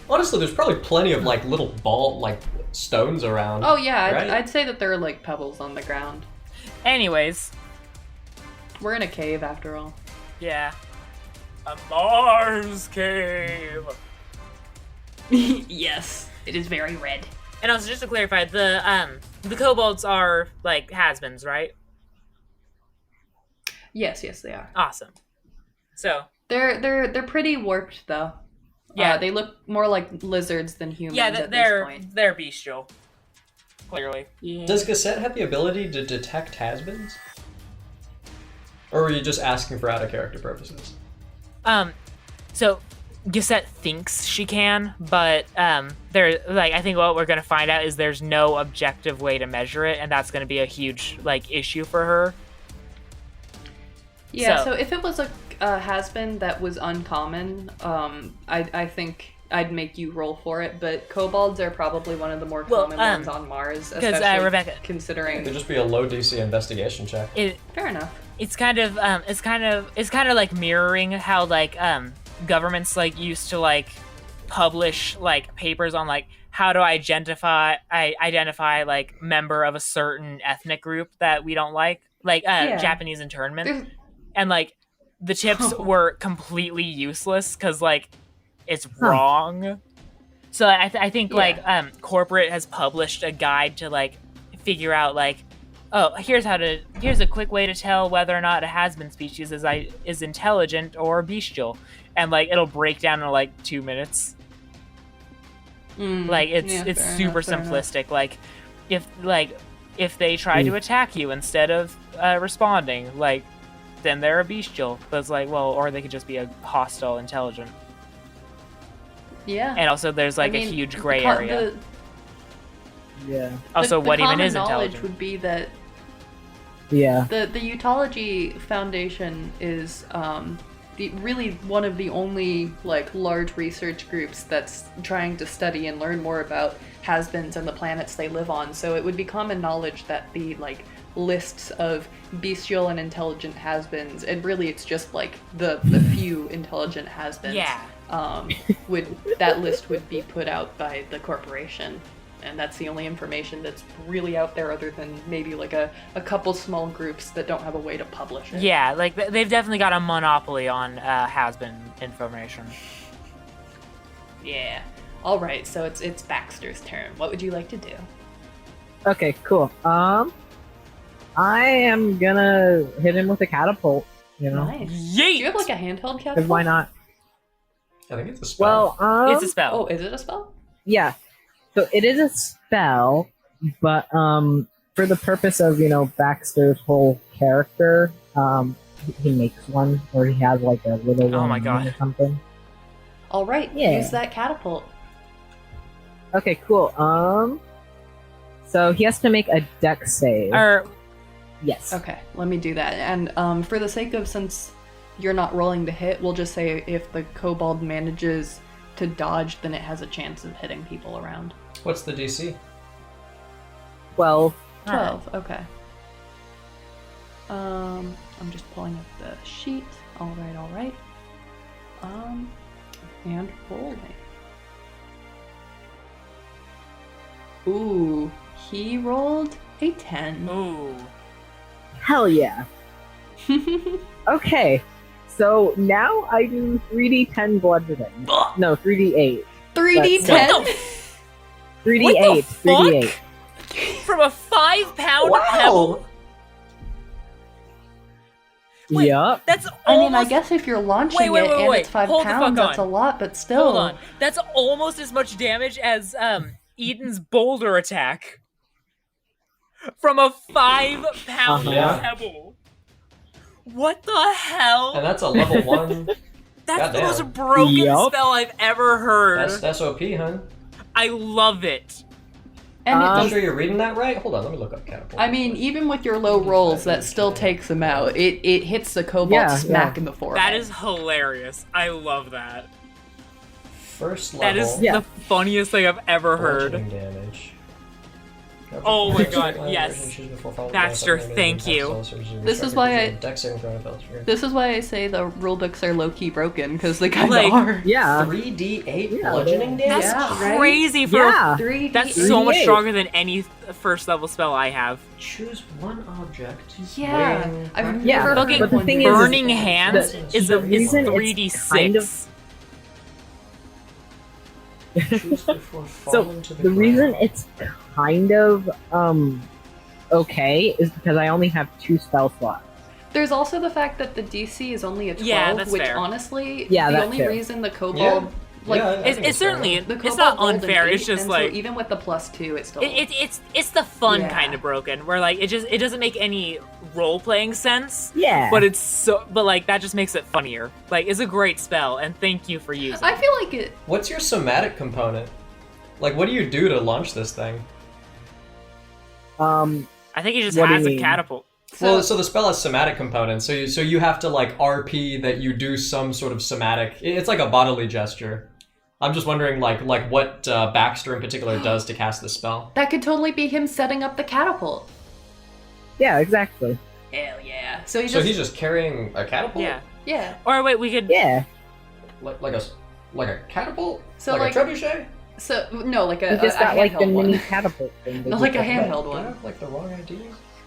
Honestly, there's probably plenty of like little ball like stones around. Oh yeah, Right? I'd say that there are like pebbles on the ground. Anyways, We're in a cave after all. yeah. A Mars cave. Yes, it is very red. And also, just to clarify, the kobolds are like has-beens, right? Yes, they are. Awesome. So, They're pretty warped though. yeah, They look more like lizards than humans yeah, at they're this point. they're bestial. Clearly. Yeah. Does Geset have the ability to detect has-beens? Or were you just asking for out-of-character purposes? So Geset thinks she can, but I think what we're gonna find out is there's no objective way to measure it, and that's gonna be a huge issue for her. Yeah, So- so if it was a has-been that was uncommon, I think I'd make you roll for it, but kobolds are probably one of the more Well, common ones on Mars, 'cause, especially Rebecca- considering... It'd just be a low DC investigation check. Fair enough. It's kind of like mirroring how governments used to publish papers on how to identify member of a certain ethnic group that we don't like Yeah. Japanese internment. There's- And the tips were completely useless because it's Huh. wrong. So I think Yeah. corporate has published a guide to figure out oh, here's a quick way to tell whether or not a has-been species is intelligent or bestial, and it'll break down in 2 minutes. It's fair super enough, fair enough. simplistic. If they try to attack you instead of responding, then they're a bestial. But it's or they could just be a hostile intelligent. Yeah. And also there's I a mean, huge gray co- area. Yeah. Also, the what even common is knowledge intelligent? would be that Yeah. the Utology Foundation is really one of the only large research groups that's trying to study and learn more about has-beens and the planets they live on. So it would be common knowledge that the lists of bestial and intelligent has-beens, and really it's just the few intelligent has-beens. Yeah. That list would be put out by the corporation. And that's the only information that's really out there, other than maybe a couple small groups that don't have a way to publish it. Yeah, they've definitely got a monopoly on has-been information. Yeah. All right. So it's Baxter's turn. What would you like to do? Okay, cool. I am gonna hit him with a catapult, Nice. Yeet! Do you have a handheld catapult? Because why not? I think it's a spell. Well, It's a spell. Oh, is it a spell? yeah. So it is a spell, but for the purpose of Baxter's whole character, he makes one, or he has a little Oh one my God. or something. All right. Yeah. Use that catapult. Okay, cool. So he has to make a dex save. Or Yes. Okay. Let me do that. And for the sake of, since you're not rolling to hit, we'll just say if the kobold manages to dodge, then it has a chance of hitting people around. What's the DC? 12. 12. Okay. I'm just pulling up the sheet. All right. And rolling. Ooh, he rolled a 10. Ooh. Hell yeah. Okay, so now I do 3d10 bludgeoning. No, 3d8. 3d10? What the 3d8. fuck? 3d8. From a 5-pound pebble? Wait, Yup. that's I mean, I almost... guess if you're launching Wait, it and wait. it's 5 Hold the pounds, fuck that's on. a lot, but still. Hold on. That's almost as much damage as Eden's boulder attack. From a 5-pound Yeah. pebble. What the hell? And that's a level 1. That's the goddamn. most broken Yup. spell I've ever heard. That's OP, hun. I love it. And I'm it sure you're reading that right? Hold on, let me look up catapult. I mean, even with your low rolls, that still takes them out. It hits the kobold Yeah, smack yeah. in the forehead. That is hilarious. I love that. First That level. is Yeah. the funniest thing I've ever heard. bludgeoning damage. Oh my god, yes. Baxter, thank you. This is why I- This is why I say the rulebooks are low-key broken, because they kind of Like- are. Yeah. 3d8 Yeah, bludgeoning damage? That's Yeah, right? crazy for Yeah. 3 That's so much 3d8. stronger than any first level spell I have. Choose one object. Yeah. When I've practicing- Yeah, never Fucking heard but the one thing do is- that. Burning Hands is the reason it's 3d6. kind of- Choose before So falling to the reason ground. it's kind of okay is because I only have 2 spell slots. There's also the fact that the DC is only a 12, Yeah, that's which fair. honestly, Yeah, the that's only fair. reason the kobold, Yeah. like, Yeah, I It's, think it's fair certainly enough. the it's kobold not rolled an unfair. 8, It's just and like so even with the +2, it's still. it's the fun Yeah. kind of broken where like it doesn't make any role playing sense. Yeah. But like that just makes it funnier. Like it's a great spell and thank you for using I it. feel like it. What's your somatic component? Like, what do you do to launch this thing? Um, I think he just What do has you a mean? catapult. Well, so the spell has somatic components, so you have to like RP that you do some sort of somatic. It's like a bodily gesture. I'm just wondering, like what Baxter in particular does to cast this spell. That could totally be him setting up the catapult. yeah, exactly. Hell yeah! So So he's just carrying a catapult. Yeah. Or wait, we could Yeah. Like a catapult. So, like a trebuchet. So no, like You a just got like the handheld one. mini catapult thing. Not like a that you handheld Do I one. have like the wrong idea?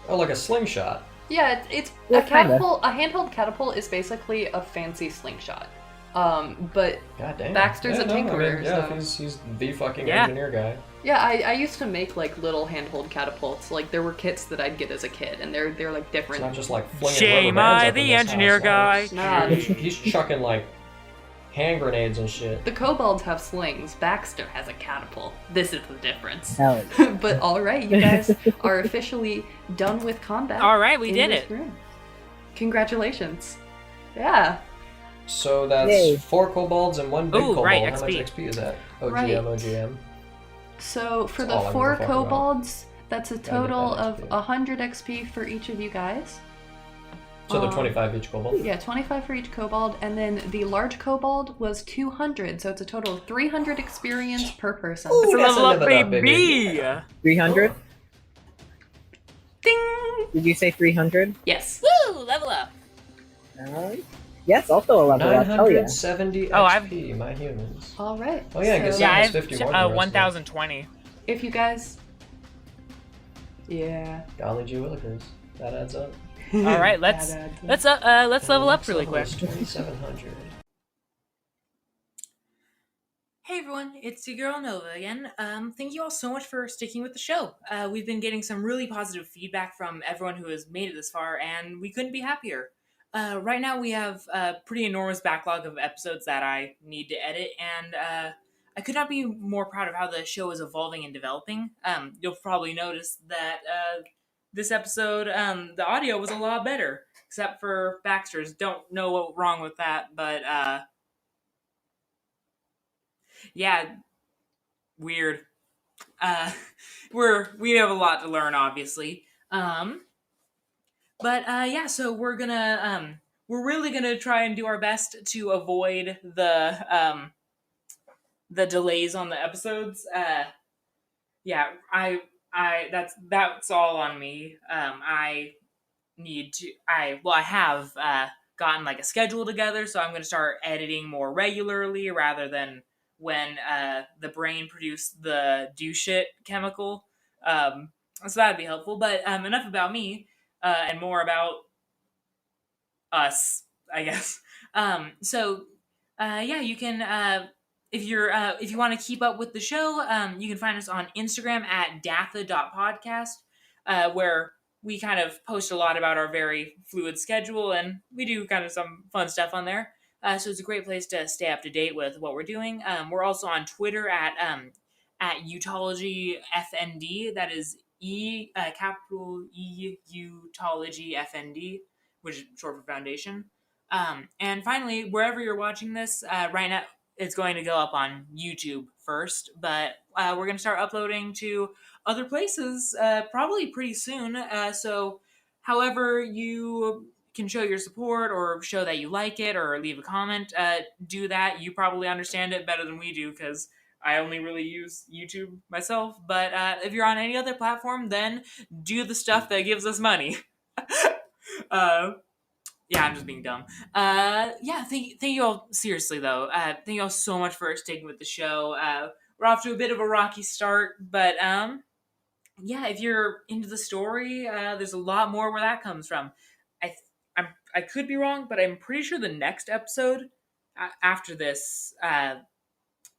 Oh, like a slingshot. Yeah, it's Well, a catapult. kinda. A handheld catapult is basically a fancy slingshot. But God damn. Baxter's a tinkerer, yeah, so- he's the fucking Yeah. engineer guy. yeah, I used to make like little handhold catapults. Like there were kits that I'd get as a kid, and they're like It's different. not just like flinging Shame rubber bands I, up the in this engineer house. guy. Nah. He's chucking like hand grenades and shit. The kobolds have slings. Baxter has a catapult. This is the difference. Hell yeah. But all right, you guys are officially done with combat. All right, we in did this it. room. Congratulations. Yeah. So that's Yay. 4 kobolds and 1 big Ooh, kobold. right, How much XP. XP is that? OGM, Right. OGM. So for That's the all I'm 4 gonna fuck about. kobolds, that's a total that of XP. 100 XP for each of you guys. So they're Um, 25 each kobold. Yeah, 25 for each kobold, and then the large kobold was 200, so it's a total of 300 experience per person. Ooh. It's a That's level a up, level up, baby. baby. 300? Ding! Did you say 300? Yes. Woo! Level up. Yes, also a level up. Hell yeah. 970 Oh, I've- XP, my humans. All right. Oh, yeah, I guess so Yeah, I That's have 50 more than the rest of us. 1020. if you guys. Yeah. Golly gee willikers. That adds up. All right, let's level up really quick. 2700. Hey everyone, it's your girl Nova again. Thank you all so much for sticking with the show. We've been getting some really positive feedback from everyone who has made it this far, and we couldn't be happier. Right now we have a pretty enormous backlog of episodes that I need to edit, and I could not be more proud of how the show is evolving and developing. You'll probably notice that this episode, the audio was a lot better, except for Baxter's. Don't know what's wrong with that, but yeah, weird. We have a lot to learn, obviously. But yeah, so we're really gonna try and do our best to avoid the delays on the episodes. Yeah, that's all on me. I have gotten like a schedule together, so I'm going to start editing more regularly rather than when the brain produced the do shit chemical. So that'd be helpful. But enough about me and more about us, I guess. Yeah, you can if you want to keep up with the show, you can find us on Instagram at datha.podcast, where we kind of post a lot about our very fluid schedule, and we do kind of some fun stuff on there. So it's a great place to stay up to date with what we're doing. We're also on Twitter at utologyfnd. That is capital E utology FND, which is short for foundation. And finally, wherever you're watching this right now, it's going to go up on YouTube first, but we're going to start uploading to other places probably pretty soon. So however you can show your support or show that you like it or leave a comment, do that. You probably understand it better than we do because I only really use YouTube myself. But if you're on any other platform, then do the stuff that gives us money. Yeah, I'm just being dumb. Yeah, thank you all. Seriously though, thank you all so much for sticking with the show. We're off to a bit of a rocky start, but yeah, if you're into the story, there's a lot more where that comes from. I could be wrong, but I'm pretty sure the next episode after this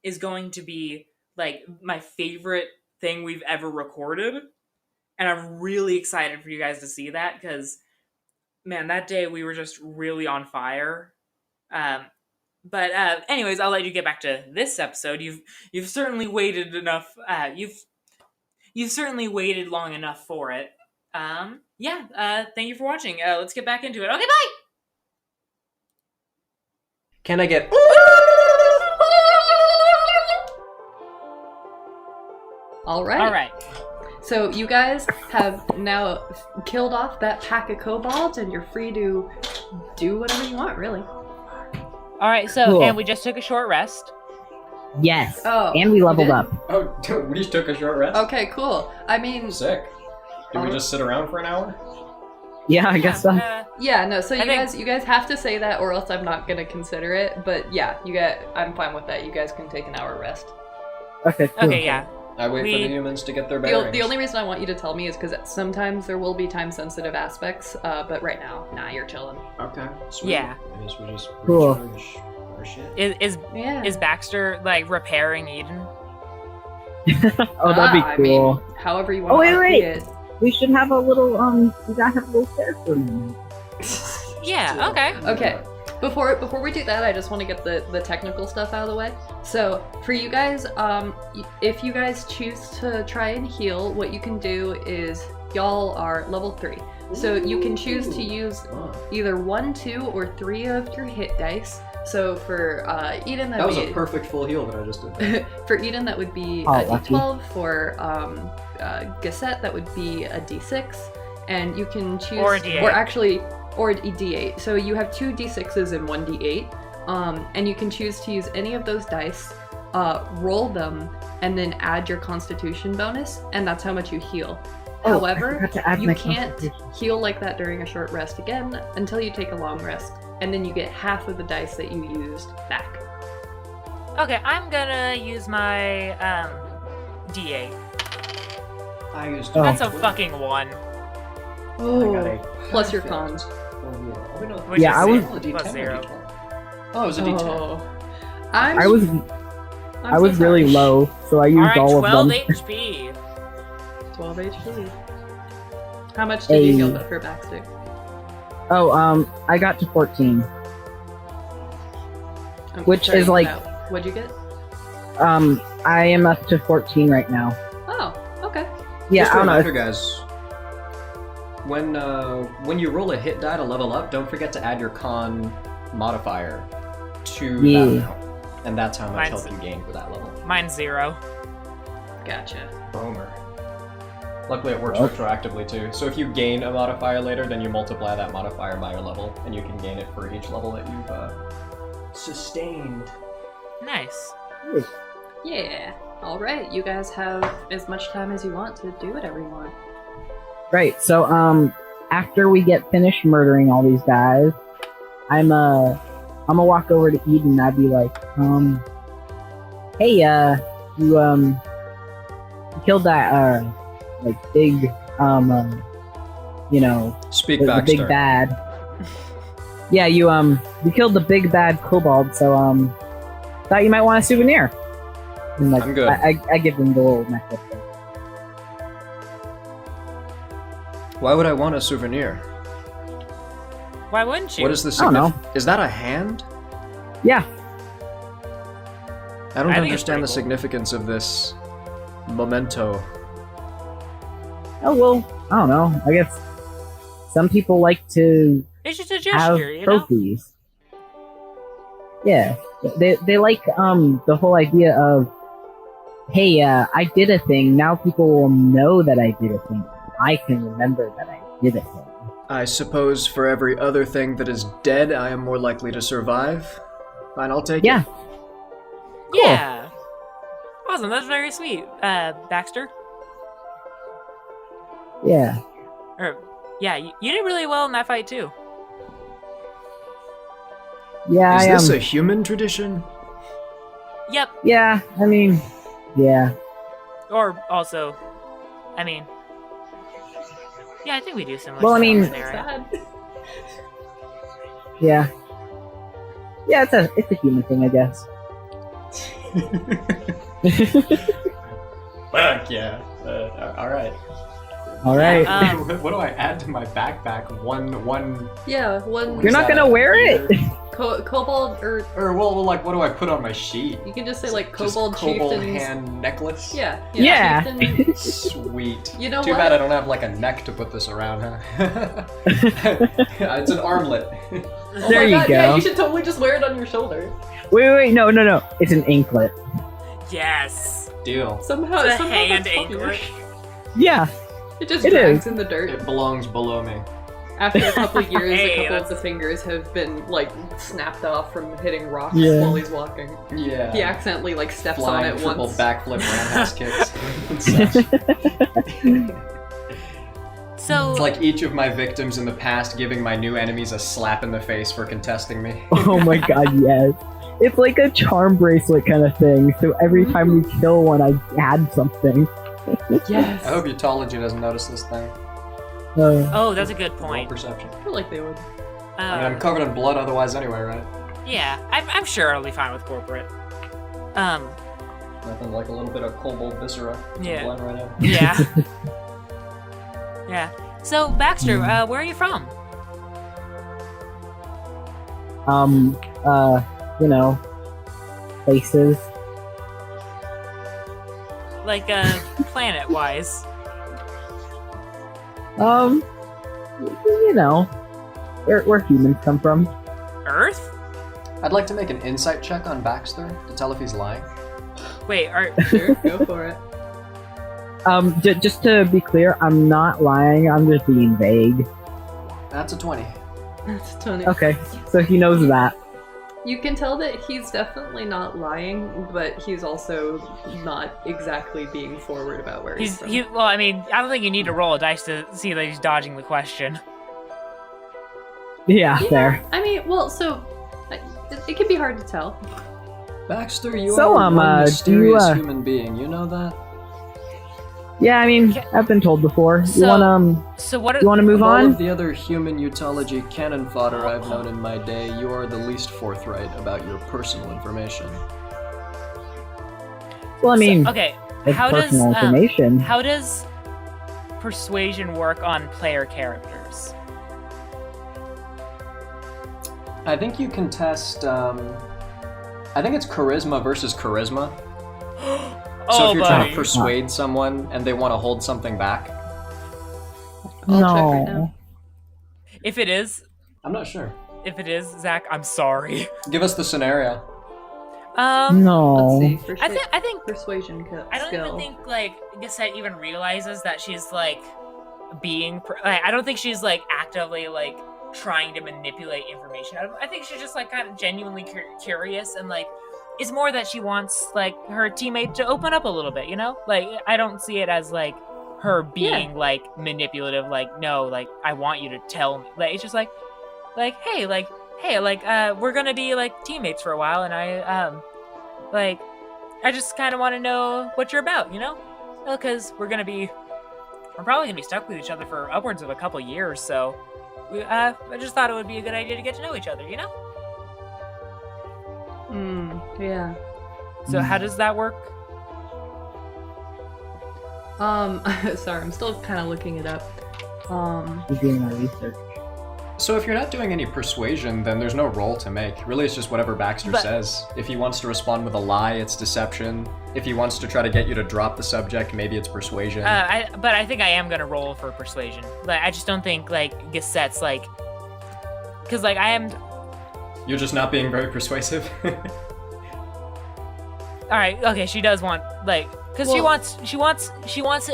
is going to be like my favorite thing we've ever recorded, and I'm really excited for you guys to see that because. Man, that day we were just really on fire. But anyways, I'll let you get back to this episode. You've certainly waited enough. You've certainly waited long enough for it. Yeah. Thank you for watching. Let's get back into it. Okay, bye. Can I get? All right. All right. So you guys have now killed off that pack of kobolds, and you're free to do whatever you want, really. All right. So, Cool. and we just took a short rest. Yes. Oh, And we leveled did? up. Oh, dude, we just took a short rest. Okay, cool. I mean, Sick. Did we just sit around for an hour? Yeah, I guess so. yeah, no. So I think- you guys have to say that, or else I'm not gonna consider it. But yeah, I'm fine with that. You guys can take an hour rest. Okay, cool. Okay. Yeah. I wait for We- the humans to get their bearings. The only reason I want you to tell me is because sometimes there will be time-sensitive aspects, but right now, nah, you're chilling. Okay. Sweet. Yeah. I guess we just Cool. recharge our shit. Yeah. Is Baxter like repairing Eden? Oh, that'd be I cool. mean, however you want Oh, to wait. it. We should have a little, we gotta have a little character moment. Yeah. Okay. Okay. Before we do that, I just want to get the technical stuff out of the way. So for you guys, if you guys choose to try and heal, what you can do is y'all are level 3. So you can choose to use either 1, 2, or 3 of your hit dice. So for Eden, That was a perfect full heal that I just did there. for Eden, that would be Oh, a lucky. D12. For Geset, that would be a D6. And you can choose, Or a D8. or a D8. So you have 2 D6s and 1 D8. And you can choose to use any of those dice, roll them, and then add your Constitution bonus, and that's how much you heal. Oh, I However, forgot to add you my can't Constitution. heal like that during a short rest again until you take a long rest, and then you get half of the dice that you used back. Okay. I'm gonna use my D8. I used. Oh. That's a fucking 1. I got a Plus your perfect cons. full heal. Oh, wait, no. Which Yeah, is I was- zero Oh, a D10 plus or 0. D12? Oh, it was a D10. Oh. I was I'm was so really sorry. low, so I used Alright, all of 12 them. HP. 12 HP. How much did you heal for Baxter? Oh, I got to 14. I'm Which sorry, is like- no. What'd you get? I am up to 14 right now. Oh, okay. Yeah, Just I a don't know. reminder, guys. When you roll a hit die to level up, don't forget to add your con modifier to Yeah. that amount, and that's how much Mine's- health you gain for that level. Mine's 0. Gotcha. Boomer. Luckily, it works Oh. retroactively too. So if you gain a modifier later, then you multiply that modifier by your level, and you can gain it for each level that you've sustained. Nice. Yeah. Alright, you guys have as much time as you want to do whatever you want. Right, so, after we get finished murdering all these guys, I'm gonna walk over to Eden and I'd be like, hey, you killed that like big you know, Speak, the Baxter. big bad. Yeah, you killed the big bad kobold, so thought you might want a souvenir. And like, I'm good. I give them the little necklace. Why would I want a souvenir? Why wouldn't you? What is the I don't know. Is that a hand? Yeah. I don't I think it's understand the pretty cool. significance of this memento. Oh well, I don't know. I guess some people like to It's just a have gesture, you know? trophies. Yeah, they like the whole idea of, hey, I did a thing. Now people will know that I did a thing. I can remember that I did a thing. I suppose for every other thing that is dead, I am more likely to survive. Fine, I'll take Yeah. it. Yeah. Awesome, that's very sweet. Baxter? Yeah. Yeah, you did really well in that fight, too. Yeah, Is I this a human tradition? Yep. Yeah, I mean, yeah. Or also, I mean... Yeah, I think we do similar Well, I stuff in mean- this area. Sad. Yeah. Yeah, it's a human thing, I guess. Fuck yeah. Alright. All right. What do I add to my backpack? One... Yeah, one You're not gonna wear it. kobold, Or, well, like, what do I put on my sheet? you can just say like Just kobold kobold chieftains. hand necklace? Yeah. Yeah. chieftain- Sweet. You know Too what? bad I don't have like a neck to put this around, huh? It's an armlet. Oh There my you God, Yeah, go. you should totally just wear it on your shoulder. Wait, no. It's an anklet. Yes. Deal. Somehow, It's a somehow hand that's funnier. anklet. Yeah. It just It drags is. in the dirt. It belongs below me. After a couple years, Hey, a couple of that's- the fingers have been like snapped off from hitting rocks Yeah. while he's walking. Yeah. He accidentally like steps Flying on it triple once. backflip roundhouse kicks. And such. So, It's like each of my victims in the past giving my new enemies a slap in the face for contesting me. Oh my god, yes. It's like a charm bracelet kind of thing. So every time you kill one, I add something. Yes. I hope Utology doesn't notice this thing. oh, that's a good Roll point. perception. I feel like they would. I mean, I'm covered in blood otherwise anyway, right? Yeah, I'm sure it'll be fine with corporate. Nothing like a little bit of kobold viscera to Yeah. blend right in. Yeah. Yeah. So, Baxter, where are you from? You know, places. Like, planet-wise. You know, where humans come from. Earth? I'd like to make an insight check on Baxter to tell if he's lying. Wait, Sure, go for it. Just to be clear, I'm not lying. I'm just being vague. That's a 20. That's Tony. Okay, so he knows that. You can tell that he's definitely not lying, but he's also not exactly being forward about where he's from. well, I mean, I don't think you need to roll a dice to see that he's dodging the question. Yeah, there. I mean, well, so it can be hard to tell. Baxter, you So, are one do you, mysterious human being. You know that? Yeah, I mean, I've been told before. So- You wanna So what? you wanna move Of all on? of the other human Utology cannon fodder I've known in my day, you are the least forthright about your personal information. Well, I mean, okay. it's How does personal information. how does persuasion work on player characters? I think you can test, I think it's charisma versus charisma. So Oh, if you're trying buddy. to persuade someone and they want to hold something back, I'll check right No. now. If it is, I'm not sure. Zach, I'm sorry. Give us the scenario. No. Let's see. I think Persuasion I don't skill. even think like Geset even realizes that she's like being. Like, I don't think she's like actively like trying to manipulate information. I think she's just like kind of genuinely curious and like it's more that she wants like her teammate to open up a little bit. You know, like I don't see it as like her being like manipulative. Like no, like I want you to tell me. Like it's just like hey, like hey, like, we're gonna be like teammates for a while, and I just kind of want to know what you're about, you know? Because we're probably gonna be stuck with each other for upwards of a couple years, so I just thought it would be a good idea to get to know each other, you know? Yeah. So how does that work? Sorry, I'm still kind of looking it up. We're doing our research. So if you're not doing any persuasion, then there's no roll to make. Really, it's just whatever Baxter But- says. If he wants to respond with a lie, it's deception. If he wants to try to get you to drop the subject, maybe it's persuasion. But I think I am gonna roll for persuasion. Like, I just don't think like Geset's like, because like I am. You're just not being very persuasive. All right, okay, she does want like, because she wants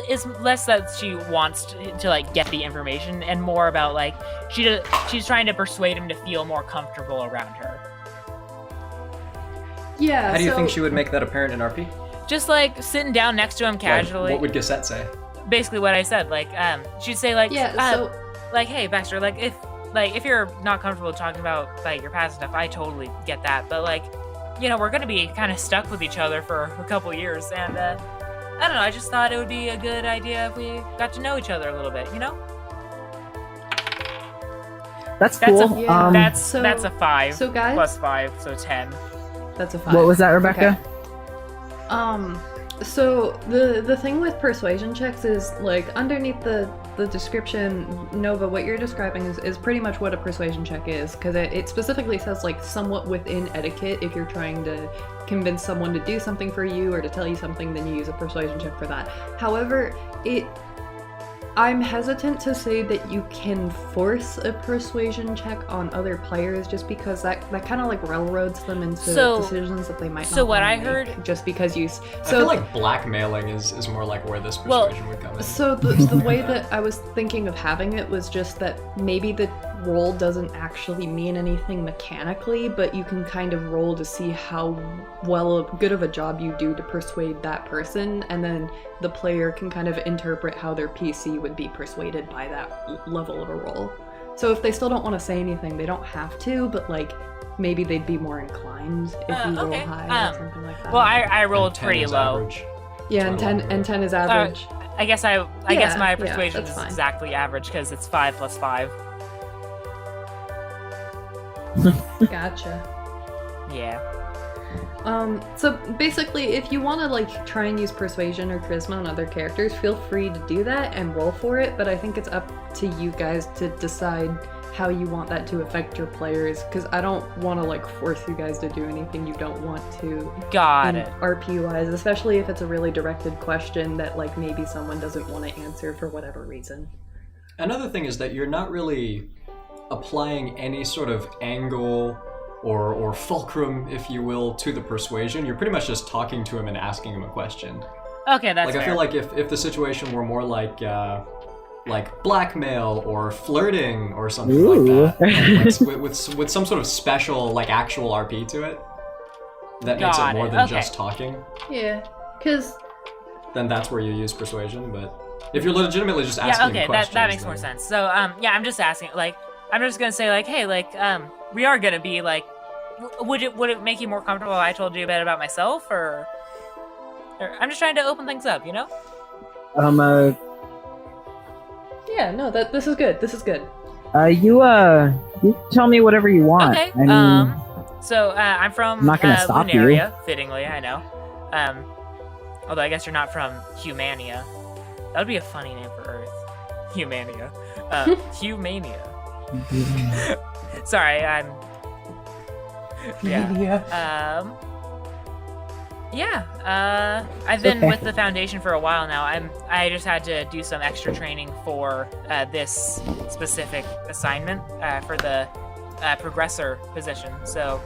it's less that she wants to like get the information and more about like she's trying to persuade him to feel more comfortable around her. Yeah. How do you think she would make that apparent in RP? Just like sitting down next to him casually. What would Geset say? Basically what I said. Like, she'd say like, Yeah. like, hey Baxter, like if you're not comfortable talking about like your past stuff, I totally get that. But like, you know, we're gonna be kind of stuck with each other for a couple years, and I don't know. I just thought it would be a good idea if we got to know each other a little bit, you know? That's That's cool. Yeah. That's a 5 So guys, plus 5, so 10. that's a 5. What was that, Rebecca? So the thing with persuasion checks is like underneath the description, Nova, what you're describing is pretty much what a persuasion check is, because it specifically says like somewhat within etiquette. If you're trying to convince someone to do something for you or to tell you something, then you use a persuasion check for that. However, I'm hesitant to say that you can force a persuasion check on other players, just because that kind of like railroads them into decisions that they might not So what wanna I make, heard, just because you. I feel like blackmailing is more like where this persuasion would come in. So the way that I was thinking of having it was just that maybe the roll doesn't actually mean anything mechanically, but you can kind of roll to see how good of a job you do to persuade that person, and then the player can kind of interpret how their PC would be persuaded by that level of a roll. So if they still don't want to say anything, they don't have to, but like maybe they'd be more inclined if you roll okay. high or something like that. well, I rolled And 10 pretty is low. average. Yeah, and 10 is average. I guess I guess my persuasion that's is fine. exactly average because it's 5 plus 5. Gotcha. Yeah. So basically, if you want to like try and use persuasion or charisma on other characters, feel free to do that and roll for it, but I think it's up to you guys to decide how you want that to affect your players, because I don't want to like force you guys to do anything you don't want to. Got it. RP wise, especially if it's a really directed question that like maybe someone doesn't want to answer for whatever reason. Another thing is that you're not really applying any sort of angle or fulcrum, if you will, to the persuasion. You're pretty much just talking to him and asking him a question. Okay, that's Like, fair. I feel like if the situation were more like blackmail or flirting or something Ooh. like that, like, with some sort of special, like, actual RP to it, that makes Got it more it, than okay. just talking, Yeah, because then that's where you use persuasion. But if you're legitimately just asking okay, questions, that makes more then- sense. So, yeah, I'm just asking, like, I'm just gonna say, like, hey, like, we are gonna be, like, would it make you more comfortable if I told you a bit about myself, or I'm just trying to open things up, you know? yeah, no, this is good. This is good. You tell me whatever you want. Okay, I mean, so, I'm from I'm not gonna stop you. Lunaria, fittingly, I know. Although I guess you're not from Humania. That would be a funny name for Earth. Humania. Humania. Sorry, I'm... Yeah. I've been Okay. with the Foundation for a while now. I just had to do some extra training for this specific assignment for the progressor position. So,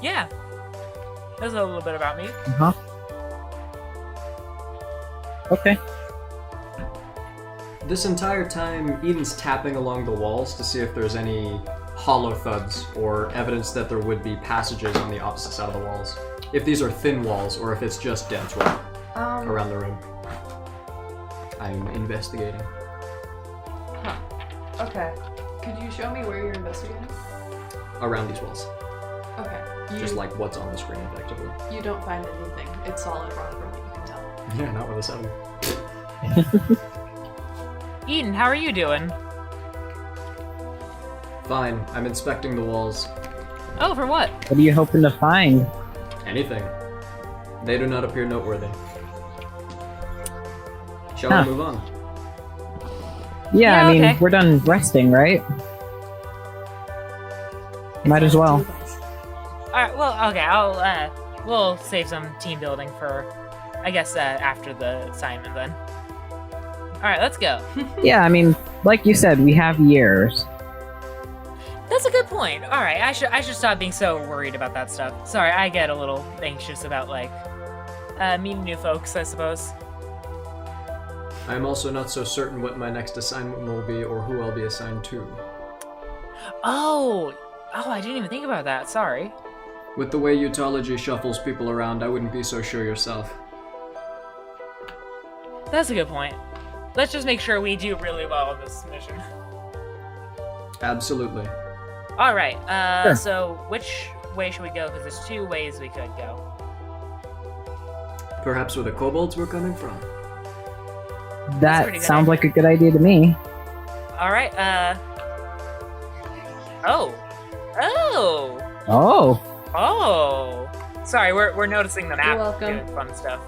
yeah, that's a little bit about me. Okay. This entire time, Eden's tapping along the walls to see if there's any hollow thuds or evidence that there would be passages on the opposite side of the walls. If these are thin walls or if it's just dense rock around the room. I'm investigating. Okay. Could you show me where you're investigating? Around these walls. Okay. Just like what's on the screen, effectively. You don't find anything. It's solid rock from what you can tell. Yeah, not with a 7. Eden, how are you doing? Fine, I'm inspecting the walls. Oh, for what? What are you hoping to find? Anything. They do not appear noteworthy. Shall Huh. we move on? Yeah, Yeah, I mean, okay. we're done resting, right? Might as well. Alright, well, okay, we'll save some team building for, I guess, after the assignment then. Alright, let's go. Yeah, I mean, like you said, we have years. That's a good point. Alright, I should stop being so worried about that stuff. Sorry, I get a little anxious about, like, meeting new folks, I suppose. I am also not so certain what my next assignment will be or who I'll be assigned to. Oh, I didn't even think about that, sorry. With the way Utology shuffles people around, I wouldn't be so sure yourself. That's a good point. Let's just make sure we do really well on this mission. Absolutely. Alright, Sure. so which way should we go? Because there's 2 ways we could go. Perhaps where the kobolds were coming from. pretty That good sounds idea. like a good idea to me. Alright, Oh! Oh! Oh, Oh! Sorry, we're noticing the map. You're welcome. Doing fun stuff.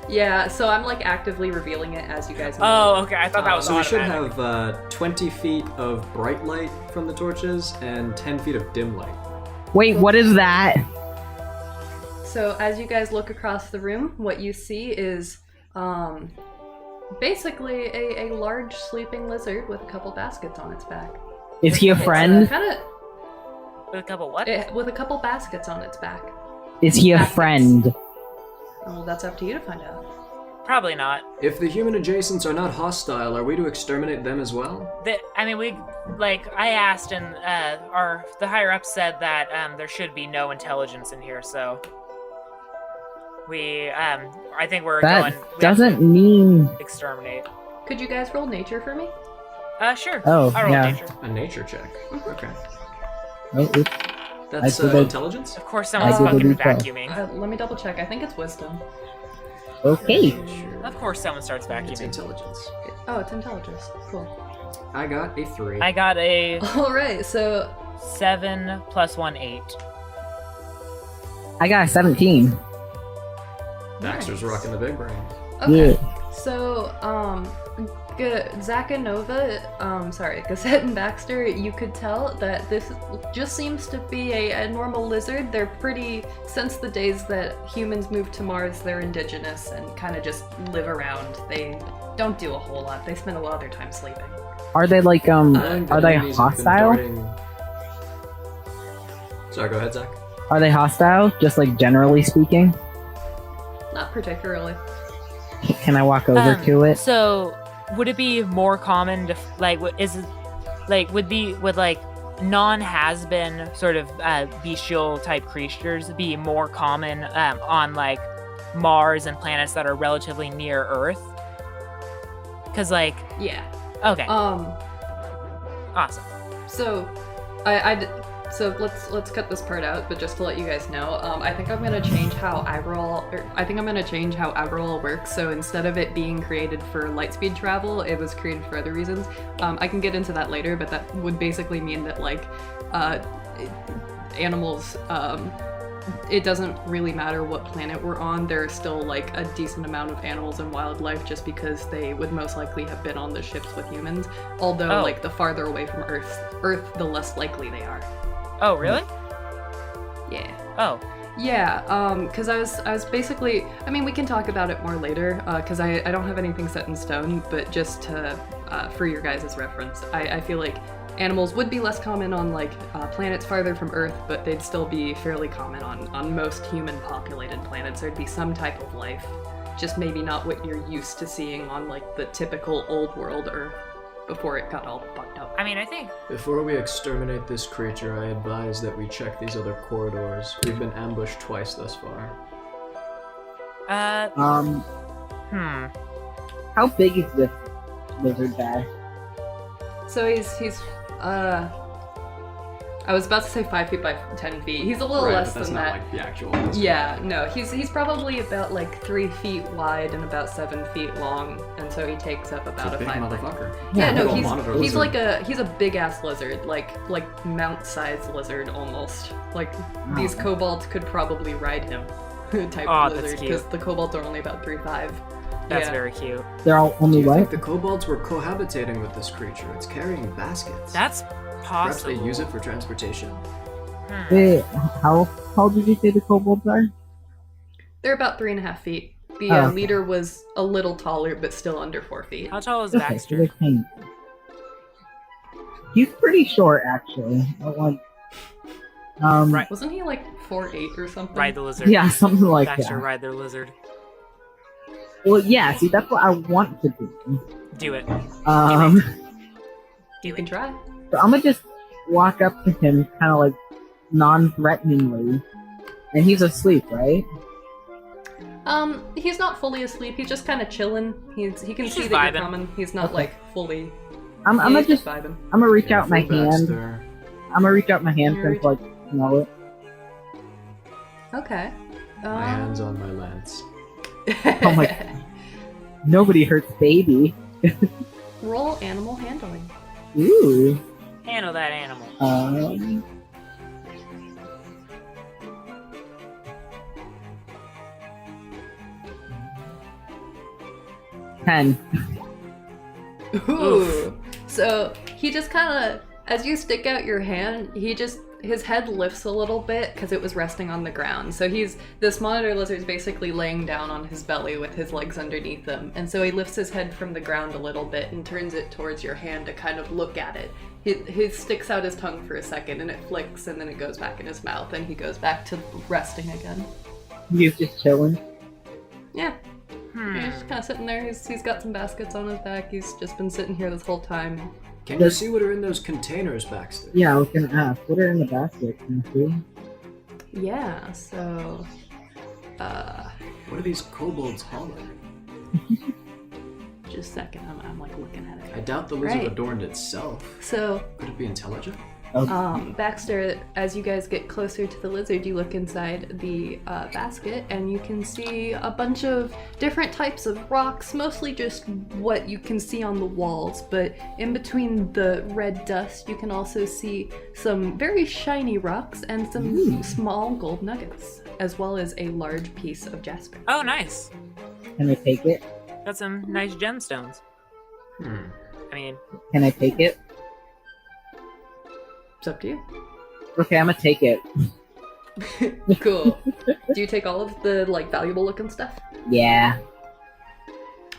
Yeah, so I'm like actively revealing it as you guys move. Oh, okay, I thought that was So we should automatic. have 20 feet of bright light from the torches and 10 feet of dim light. wait, what is that? So as you guys look across the room, what you see is basically a large sleeping lizard with a couple baskets on its back. Is he a friend? With a couple what? With a couple baskets on its back. Is he a baskets. friend? Well, that's up to you to find out. Probably not. If the human adjacents are not hostile, are we to exterminate them as well? I mean, I asked, and the higher up said that there should be no intelligence in here, so I think we're That going. we have to doesn't mean. exterminate. Could you guys roll nature for me? Sure. Oh, I'll roll yeah. nature. A nature check. Okay. Oh, oops. That's I did it. intelligence? Of course, someone's I did fucking it as well. vacuuming. Let me double check. I think it's wisdom. Okay. Sure. Of course, someone starts It's vacuuming. intelligence. Oh, it's intelligence. Cool. I got a 3. I got a All right, so 7 + 1, 8. I got a 17. Baxter's nice. rocking the big brain. Okay. Yeah. So, Zach and Nova, Geset and Baxter, you could tell that this just seems to be a normal lizard. They're pretty, since the days that humans moved to Mars, they're indigenous and kind of just live around. They don't do a whole lot. They spend a lot of their time sleeping. Are they like I think the Are they enemies have been hostile? darting- Sorry, go ahead, Zach. Are they hostile? Just like generally speaking? Not particularly. Can I walk over to it? So, would it be more common to would like non-has-been sort of bestial type creatures be more common on like Mars and planets that are relatively near Earth? Because like, Yeah. okay, awesome. So, so let's cut this part out. But just to let you guys know, I think I'm gonna change how Agrawal works. So instead of it being created for lightspeed travel, it was created for other reasons. I can get into that later, but that would basically mean that like animals. It doesn't really matter what planet we're on. There are still like a decent amount of animals and wildlife, just because they would most likely have been on the ships with humans. Although, Oh. like the farther away from Earth, the less likely they are. Oh, really? Yeah. Oh, Yeah, because I was basically, I mean, we can talk about it more later, because I don't have anything set in stone, but just to, for your guys' reference, I feel like animals would be less common on, like, planets farther from Earth, but they'd still be fairly common on most human-populated planets. There'd be some type of life, just maybe not what you're used to seeing on, like, the typical old world Earth before it got all fucked up. I mean, I think Before we exterminate this creature, I advise that we check these other corridors. We've been ambushed twice thus far. hmm. How big is this lizard guy? So he's I was about to say 5 feet by 10 feet. He's a little Right, less but that's than not that. like the actual. Yeah, no, he's probably about like 3 feet wide and about 7 feet long, and so he takes up about It's a a big 5 motherfucker. Yeah, no, Big ol' monitor he's lizard. he's a big ass lizard, like mount-sized lizard almost. Like these kobolds could probably ride him, type Aw, that's lizard, cute. because the kobolds are only about 3'5". That's Yeah. very cute. They're all Do only you think what? the kobolds were cohabitating with this creature? It's carrying baskets. That's Perhaps possible. they use it for transportation. Wait, how tall did you say the kobolds are? They're about 3.5 feet. The Oh, okay. leader was a little taller, but still under 4 feet. How tall is Okay, so Baxter? they're tiny. He's pretty short, actually. Right. Wasn't he like 4'8" or something? Ride the lizard. Yeah, something like Baxter, that. ride their lizard. Well, yeah, see, that's what I want to do. Do it. You can try. So I'm gonna just walk up to him, kind of like non-threateningly, and he's asleep, right? He's not fully asleep. He's just kind of chilling. He can He's see just that vibing. you're coming. He's not Okay. like fully. I'm gonna he's just, vibing. I'm gonna reach out my hand. Baxter. I'm gonna reach out my hand You're and like smell it. Okay. My hands on my lance. Oh my- Nobody hurts baby. Roll animal handling. Ooh. Handle that animal. 10. Ooh. So he just kind of, as you stick out your hand, his head lifts a little bit because it was resting on the ground. So this monitor lizard's basically laying down on his belly with his legs underneath him. And so he lifts his head from the ground a little bit and turns it towards your hand to kind of look at it. He sticks out his tongue for a second and it flicks and then it goes back in his mouth and he goes back to resting again. He's just chilling. Yeah. He's just kind of sitting there. He's got some baskets on his back. He's just been sitting here this whole time. Can you see what are in those containers, Baxter? Yeah, I was gonna ask. What are in the basket? Can you see? Yeah, so What are these kobolds hauling? just a second, I'm like looking at it. I doubt the lizard Right. adorned itself. So, Could it be intelligent? Baxter, as you guys get closer to the lizard, you look inside the basket and you can see a bunch of different types of rocks, mostly just what you can see on the walls, but in between the red dust, you can also see some very shiny rocks and some small gold nuggets, as well as a large piece of jasper. Oh, nice. Can I take it? Got some nice gemstones. I mean, Can I take it? It's up to you. Okay, I'm gonna take it. Cool. Do you take all of the valuable looking stuff? Yeah.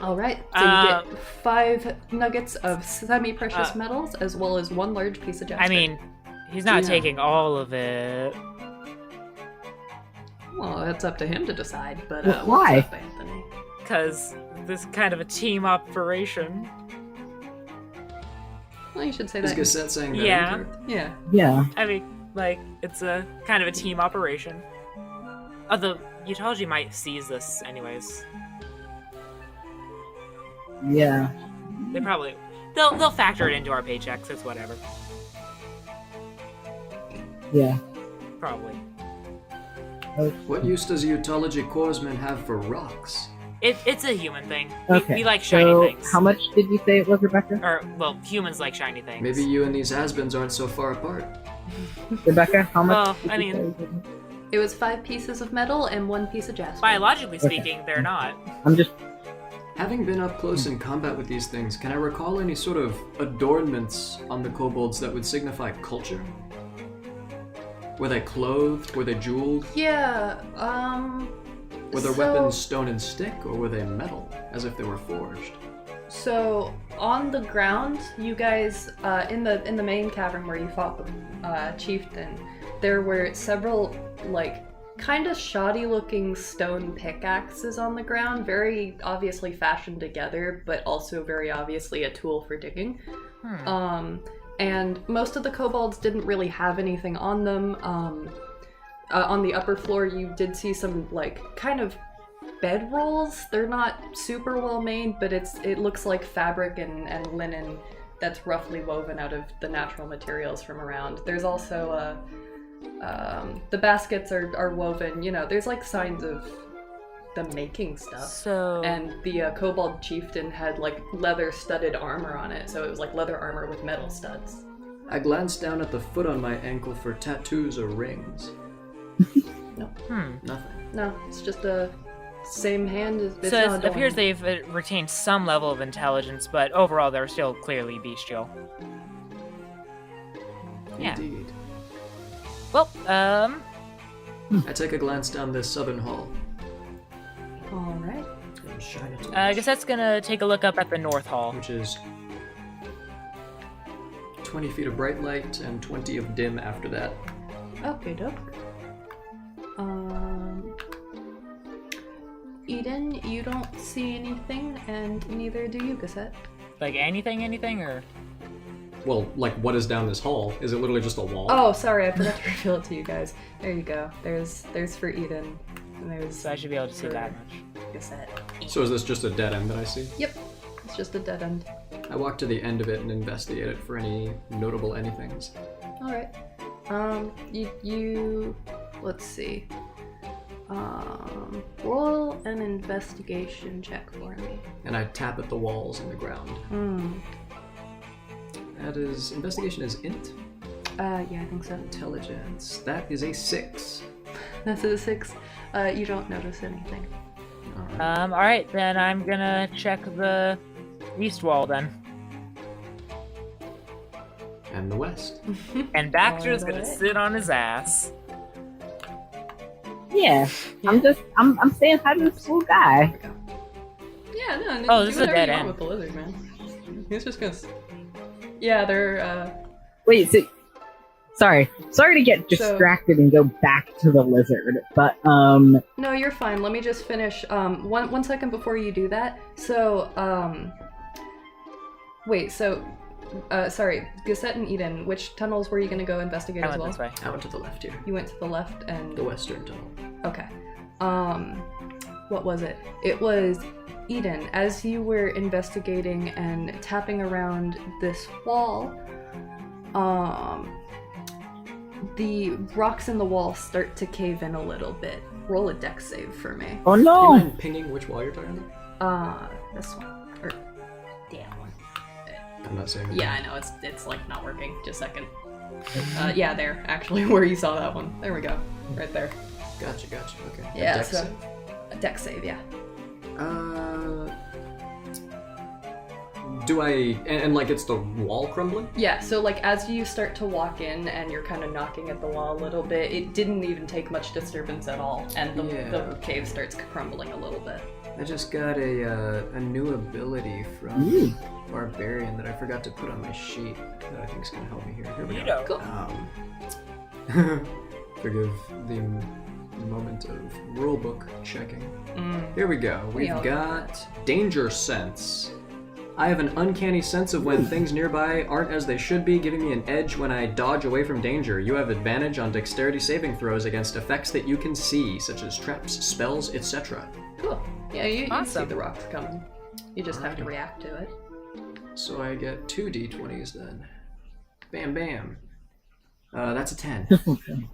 All right. So you get 5 nuggets of semi-precious metals, as well as 1 large piece of jasper. I mean, he's not Yeah. taking all of it. well, that's up to him to decide. But Well, what's why? up, Anthony? Because this is kind of a team operation. Well, you should say Is that. Geset saying that? Yeah. in character? Yeah. Yeah. I mean, it's a kind of a team operation. Although, Utology might seize this anyways. Yeah. They probably... They'll factor it into our paychecks, it's whatever. Yeah. Probably. What use does a Utology Corpsman have for rocks? It's a human thing. Okay. We like shiny so, things. how much did you say it was, Rebecca? Or, well, humans like shiny things. Maybe you and these has-beens aren't so far apart. Rebecca, how much? Well, did I you mean- say it was? It was 5 pieces of metal and 1 piece of jasper. Biologically Okay. speaking, they're not. I'm just. Having been up close in combat with these things, can I recall any sort of adornments on the kobolds that would signify culture? Were they clothed? Were they jeweled? Yeah. Were their so- weapons stone and stick, or were they metal, as if they were forged? So on the ground, you guys in the main cavern where you fought the chieftain, there were several kind of shoddy looking stone pickaxes on the ground, very obviously fashioned together, but also very obviously a tool for digging. And most of the kobolds didn't really have anything on them. On the upper floor, you did see some kind of bed rolls. They're not super well made, but it looks like fabric and linen that's roughly woven out of the natural materials from around. There's also the baskets are woven. You know, there's like signs of them making stuff. So And the kobold chieftain had like leather-studded armor on it, so it was like leather armor with metal studs. I glanced down at the foot on my ankle for tattoos or rings. No, Nothing. no, it's just a same hand. It's so not it appears adorned. they've retained some level of intelligence, but overall they're still clearly bestial. Yeah. Indeed. Well, I take a glance down this southern hall. All right. And shine a torch, I guess that's gonna take a look up at the North Hall. which is 20 feet of bright light and 20 of dim after that. Okay, doke. Eden, you don't see anything, and neither do you, Geset. Like anything, or Well, like, what is down this hall? Is it literally just a wall? Oh, sorry, I forgot to reveal it to you guys. There you go. There's for Eden, and there's so I should be able to see for that much. Geset. So is this just a dead end that I see? Yep, it's just a dead end. I walk to the end of it and investigate it for any notable anythings. All right. You let's see. Roll an investigation check for me. And I tap at the walls and the ground. That is, investigation is int? Yeah, I think so. Intelligence. That is a 6. That's a 6. You don't notice anything. Alright. Alright, then I'm gonna check the east wall then. And the west. And Baxter's gonna Alright. sit on his ass. Yeah, I'm saying hi to this little guy. Yeah, no. Oh, do this is a whatever dead you want end. with the lizard, man. He's just gonna. Yeah, they're. Wait, sorry to get distracted and go back to the lizard, but No, you're fine. Let me just finish. One second before you do that. So, wait. So, sorry, Geset and Eden. Which tunnels were you gonna go investigate I as went well? this way. I went to the left here. You went to the left and The western tunnel. okay. What was it? It was Eden. As you were investigating and tapping around this wall, the rocks in the wall start to cave in a little bit. Roll a dex save for me. oh Do you no! mind pinging which wall you're talking about? This one. Or that one. I'm not saying Yeah, I know, it's like not working. Just a second. Yeah, there, actually, where you saw that one. There we go. Right there. Gotcha. Okay. Yeah, Dex so save? a dex save, yeah. Do I... And like it's the wall crumbling? Yeah, so like as you start to walk in and you're kind of knocking at the wall a little bit, it didn't even take much disturbance at all, and the Yeah. cave starts crumbling a little bit. I just got a new ability from Ooh. Barbarian that I forgot to put on my sheet that I think is going to help me here. Here we You go. know. Forgive the moment of rulebook checking. Mm. Here we go. We've all got Danger Sense. I have an uncanny sense of when things nearby aren't as they should be, giving me an edge when I dodge away from danger. You have advantage on dexterity saving throws against effects that you can see, such as traps, spells, etc. Cool. Yeah, you see Awesome. the rocks coming. You just have to react to it. So I get 2 d20s then. Bam, bam. That's a 10.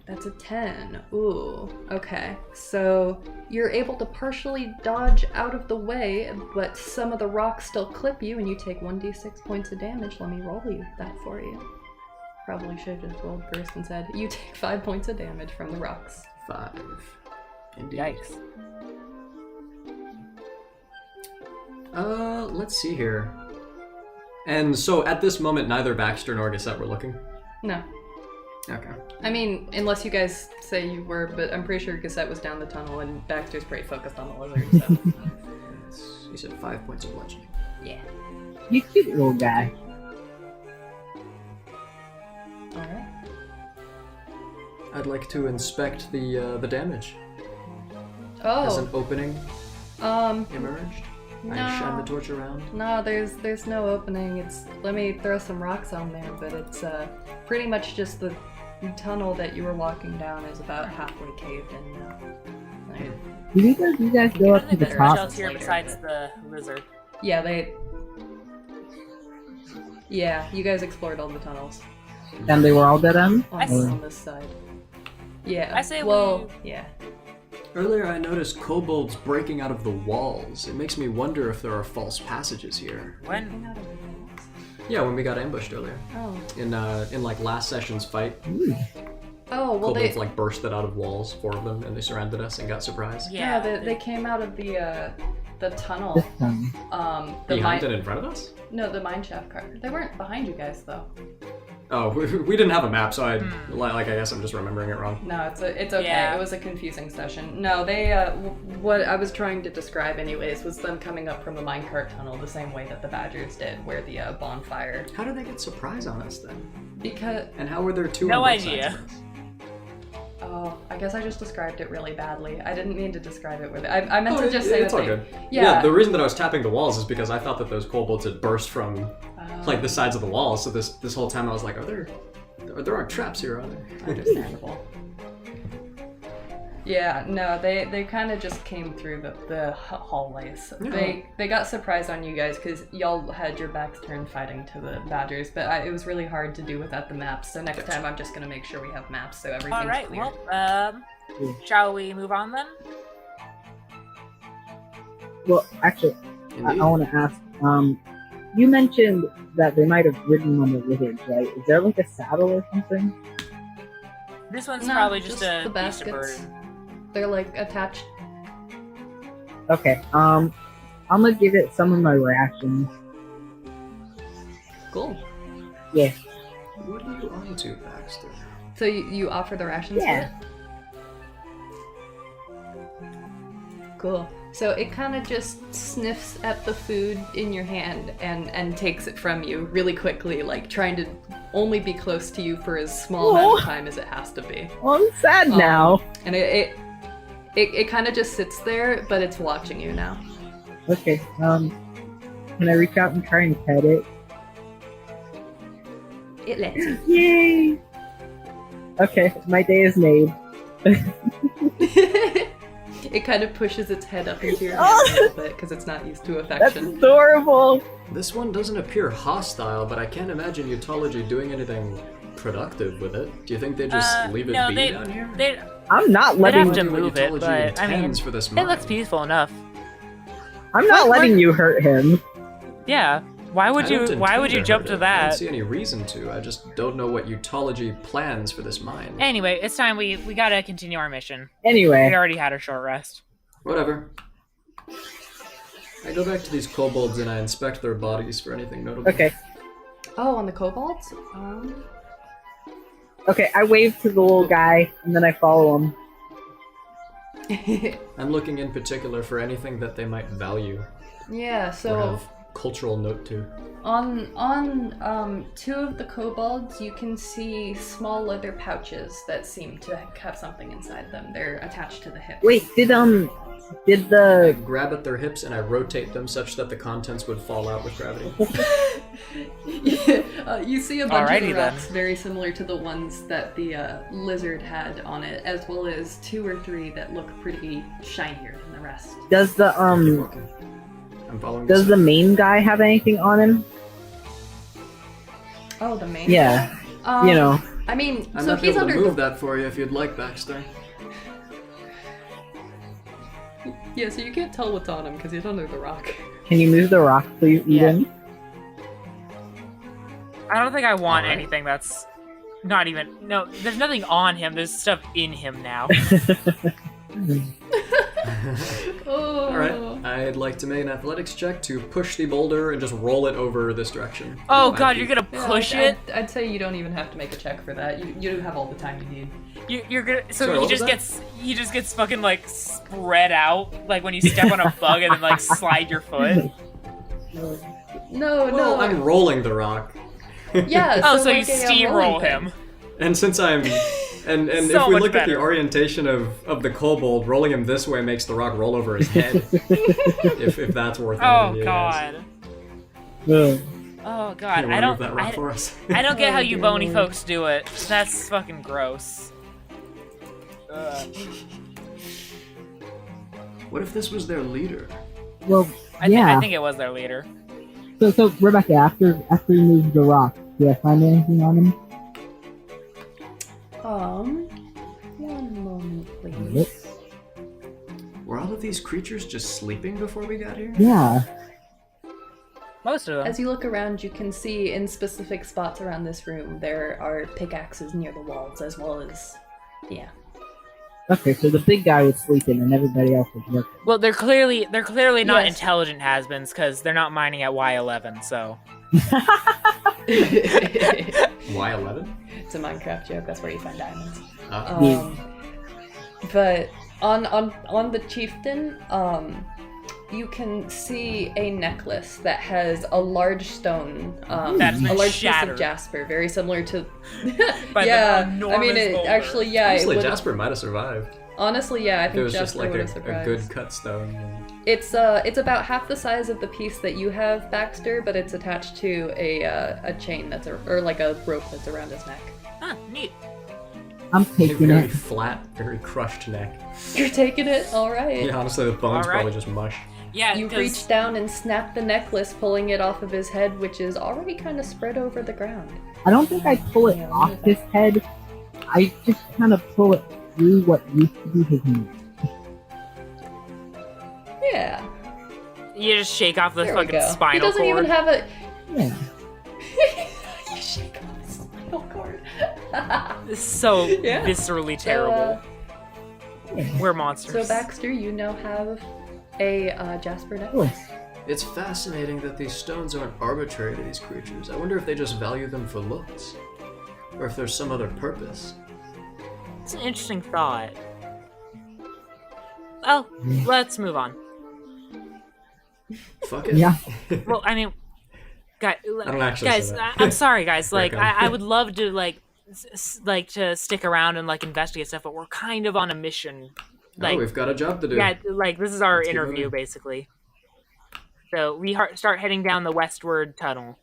That's a 10. Ooh, okay. So you're able to partially dodge out of the way, but some of the rocks still clip you, and you take 1d6 points of damage. Let me roll you that for you. Probably should have just rolled first and said, you take 5 points of damage from the rocks. 5. Indeed. Yikes. Let's see here. And so at this moment, neither Baxter nor Geset were looking? No. Okay. I mean, unless you guys say you were, but I'm pretty sure Geset was down the tunnel, and Baxter's pretty focused on the lizard, so. You said 5 points of bludgeoning. Yeah. You cute little guy. Alright. I'd like to inspect the damage. Has an Oh, opening emerged? I shine the no. torch around. No, there's no opening. Let me throw some rocks on there, but it's pretty much just the tunnel that you were walking down is about halfway caved in now. Like, Do you guys go up to the Much top? else here besides the lizard? yeah, they. Yeah, you guys explored all the tunnels. And they were all dead end? On this side. Yeah. I say yeah. Earlier I noticed kobolds breaking out of the walls. It makes me wonder if there are false passages here. When? Yeah, when we got ambushed earlier. Oh. In like last session's fight, Oh, well kobolds like bursted out of walls, 4 of them, and they surrounded us and got surprised. Yeah, they came out of the tunnel. This time. The Behind and in front of us? No, the mine shaft car. They weren't behind you guys though. Oh, we didn't have a map, so I guess I'm just remembering it wrong. No, it's okay. Yeah. It was a confusing session. No, they what I was trying to describe anyways was them coming up from the minecart tunnel the same way that the badgers did, where the bonfire. How did they get surprise on us then? Because And how were there 2 No on both idea. sides of us? oh, I guess I just described it really badly. I didn't mean to describe it with it. I meant to just say it's that all good. Yeah. The reason that I was tapping the walls is because I thought that those kobolds had burst from like the sides of the walls. So this whole time I was like, there aren't traps here, are there? Understandable. Yeah, no, they kind of just came through the hallways. Yeah. They got surprised on you guys because y'all had your backs turned fighting to the badgers, but it was really hard to do without the maps. So next time I'm just gonna make sure we have maps so everything's All right. clear. Well, shall we move on then? Well, actually, I Indeed. want to ask, you mentioned that they might have ridden on the lizards, right? Is there like a saddle or something? This one's No, probably just just a the beast of baskets. burden. They're like attached. Okay, I'm gonna give it some of my rations. Cool. Yeah. What are you on to, Baxter? So you offer the rations Yeah. for it? Cool. So it kind of just sniffs at the food in your hand and takes it from you really quickly, like trying to only be close to you for as small amount of time as it has to be. Well, I'm sad now. And it kind of just sits there, but it's watching you now. Okay, can I reach out and try and pet it? It lets you. Yay! Okay, my day is made. It kind of pushes its head up into your hand a little bit because it's not used to That's affection. adorable! This one doesn't appear hostile, but I can't imagine Utology doing anything productive with it. Do you think they just leave it no, be they, down here? they I'm not they'd letting have to I wonder what move it, Utology but I mean, intends for this it mine. looks peaceful enough. I'm not letting you hurt him. Yeah. Why would I you? don't Why would intend you jump hurt to it. I don't that? see any reason to. I just don't know what Utology plans for this mine. Anyway, it's time we gotta continue our mission. Anyway, We already had a short rest. Whatever. I go back to these kobolds and I inspect their bodies for anything notable. okay. Oh, on the kobolds? Okay, I wave to the little guy, and then I follow him. I'm looking in particular for anything that they might value Yeah, or so have cultural note to. on 2 of the kobolds, you can see small leather pouches that seem to have something inside them. They're attached to the hips. Wait, did I the... grab at their hips and I rotate them such that the contents would fall out with gravity. You see a bunch Alrighty of then. rocks very similar to the ones that the lizard had on it, as well as 2 or 3 that look pretty shinier than the rest. Does the, Keep walking. I'm following does this. the main guy have anything on him? Oh, the main Yeah, guy? you know. I mean, I'm so not he's able to under move that for you if you'd like, Baxter. Yeah, so you can't tell what's on him because he's under the rock. Can you move the rock, please, Eden? I don't think I want Alright. anything that's not even. No, there's nothing on him. There's stuff in him now. Oh. Alright, I'd like to make an athletics check to push the boulder and just roll it over this direction. Oh 5 god, feet. you're gonna Yeah, push it. I'd say you don't even have to make a check for that. You have all the time you need. You're gonna. So Sorry, he what just was that? gets. He just gets fucking like spread out, like when you step on a bug and then like slide your foot. No, Well, no. I'm rolling the rock. Yeah. Oh, so like you a, steamroll rolling thing. him. And since I'm... And So if we much look at the better. orientation of the kobold, rolling him this way makes the rock roll over his head. if that's worth anything Oh to you guys. god. Ugh. Oh Can god. you I remove don't. that rock for us? I don't get how Oh, you dear bony Lord. folks do it. That's fucking gross. What if this was their leader? Well, I yeah. think it was their leader. So Rebecca, after you moved the rock, did I find anything on him? One moment, Yep. please. Were all of these creatures just sleeping before we got here? Yeah. Most of them. As you look around, you can see in specific spots around this room there are pickaxes near the walls, as well as, yeah. Okay, so the big guy was sleeping and everybody else was working. Well, they're clearly not Yes. intelligent has-beens because they're not mining at Y11. So Y11? It's a Minecraft joke. That's where you find diamonds. Oh. But on the chieftain, you can see a necklace that has a large stone, That's been a large piece shattered. of jasper, very similar to. By the yeah, I enormous mean, it boulder. actually, yeah. Honestly, it would've- Jasper might have survived. Honestly, yeah, I It think was Jasper just like would have a survived. good cut stone. It's about half the size of the piece that you have, Baxter, but it's attached to a chain or like a rope that's around his neck. Huh, neat. I'm A taking very it. flat, very crushed neck. You're taking it, all right. Yeah, honestly, the bone's Alright. probably just mush. Yeah, You 'cause- reach down and snap the necklace, pulling it off of his head, which is already kind of spread over the ground. I don't think I pull it off his head. I just kind of pull it through what used to be his neck. Yeah, you just shake off the there we fucking go. spinal He doesn't cord. even have a. Yeah. You shake off the spinal cord. It's so Yeah. viscerally terrible. We're monsters. So Baxter, you now have a Jasper necklace. It's fascinating that these stones aren't arbitrary to these creatures. I wonder if they just value them for looks. Or if there's some other purpose. It's an interesting thought. Well, let's move on. Fuck it. Yeah. Well, I mean, I don't actually guys, say that. I'm sorry, guys. Like, Break up. I would love to to stick around and like investigate stuff, but we're kind of on a mission. Like, We've got a job to do. yeah, like this is our Let's keep interview moving. basically. So we start heading down the westward tunnel.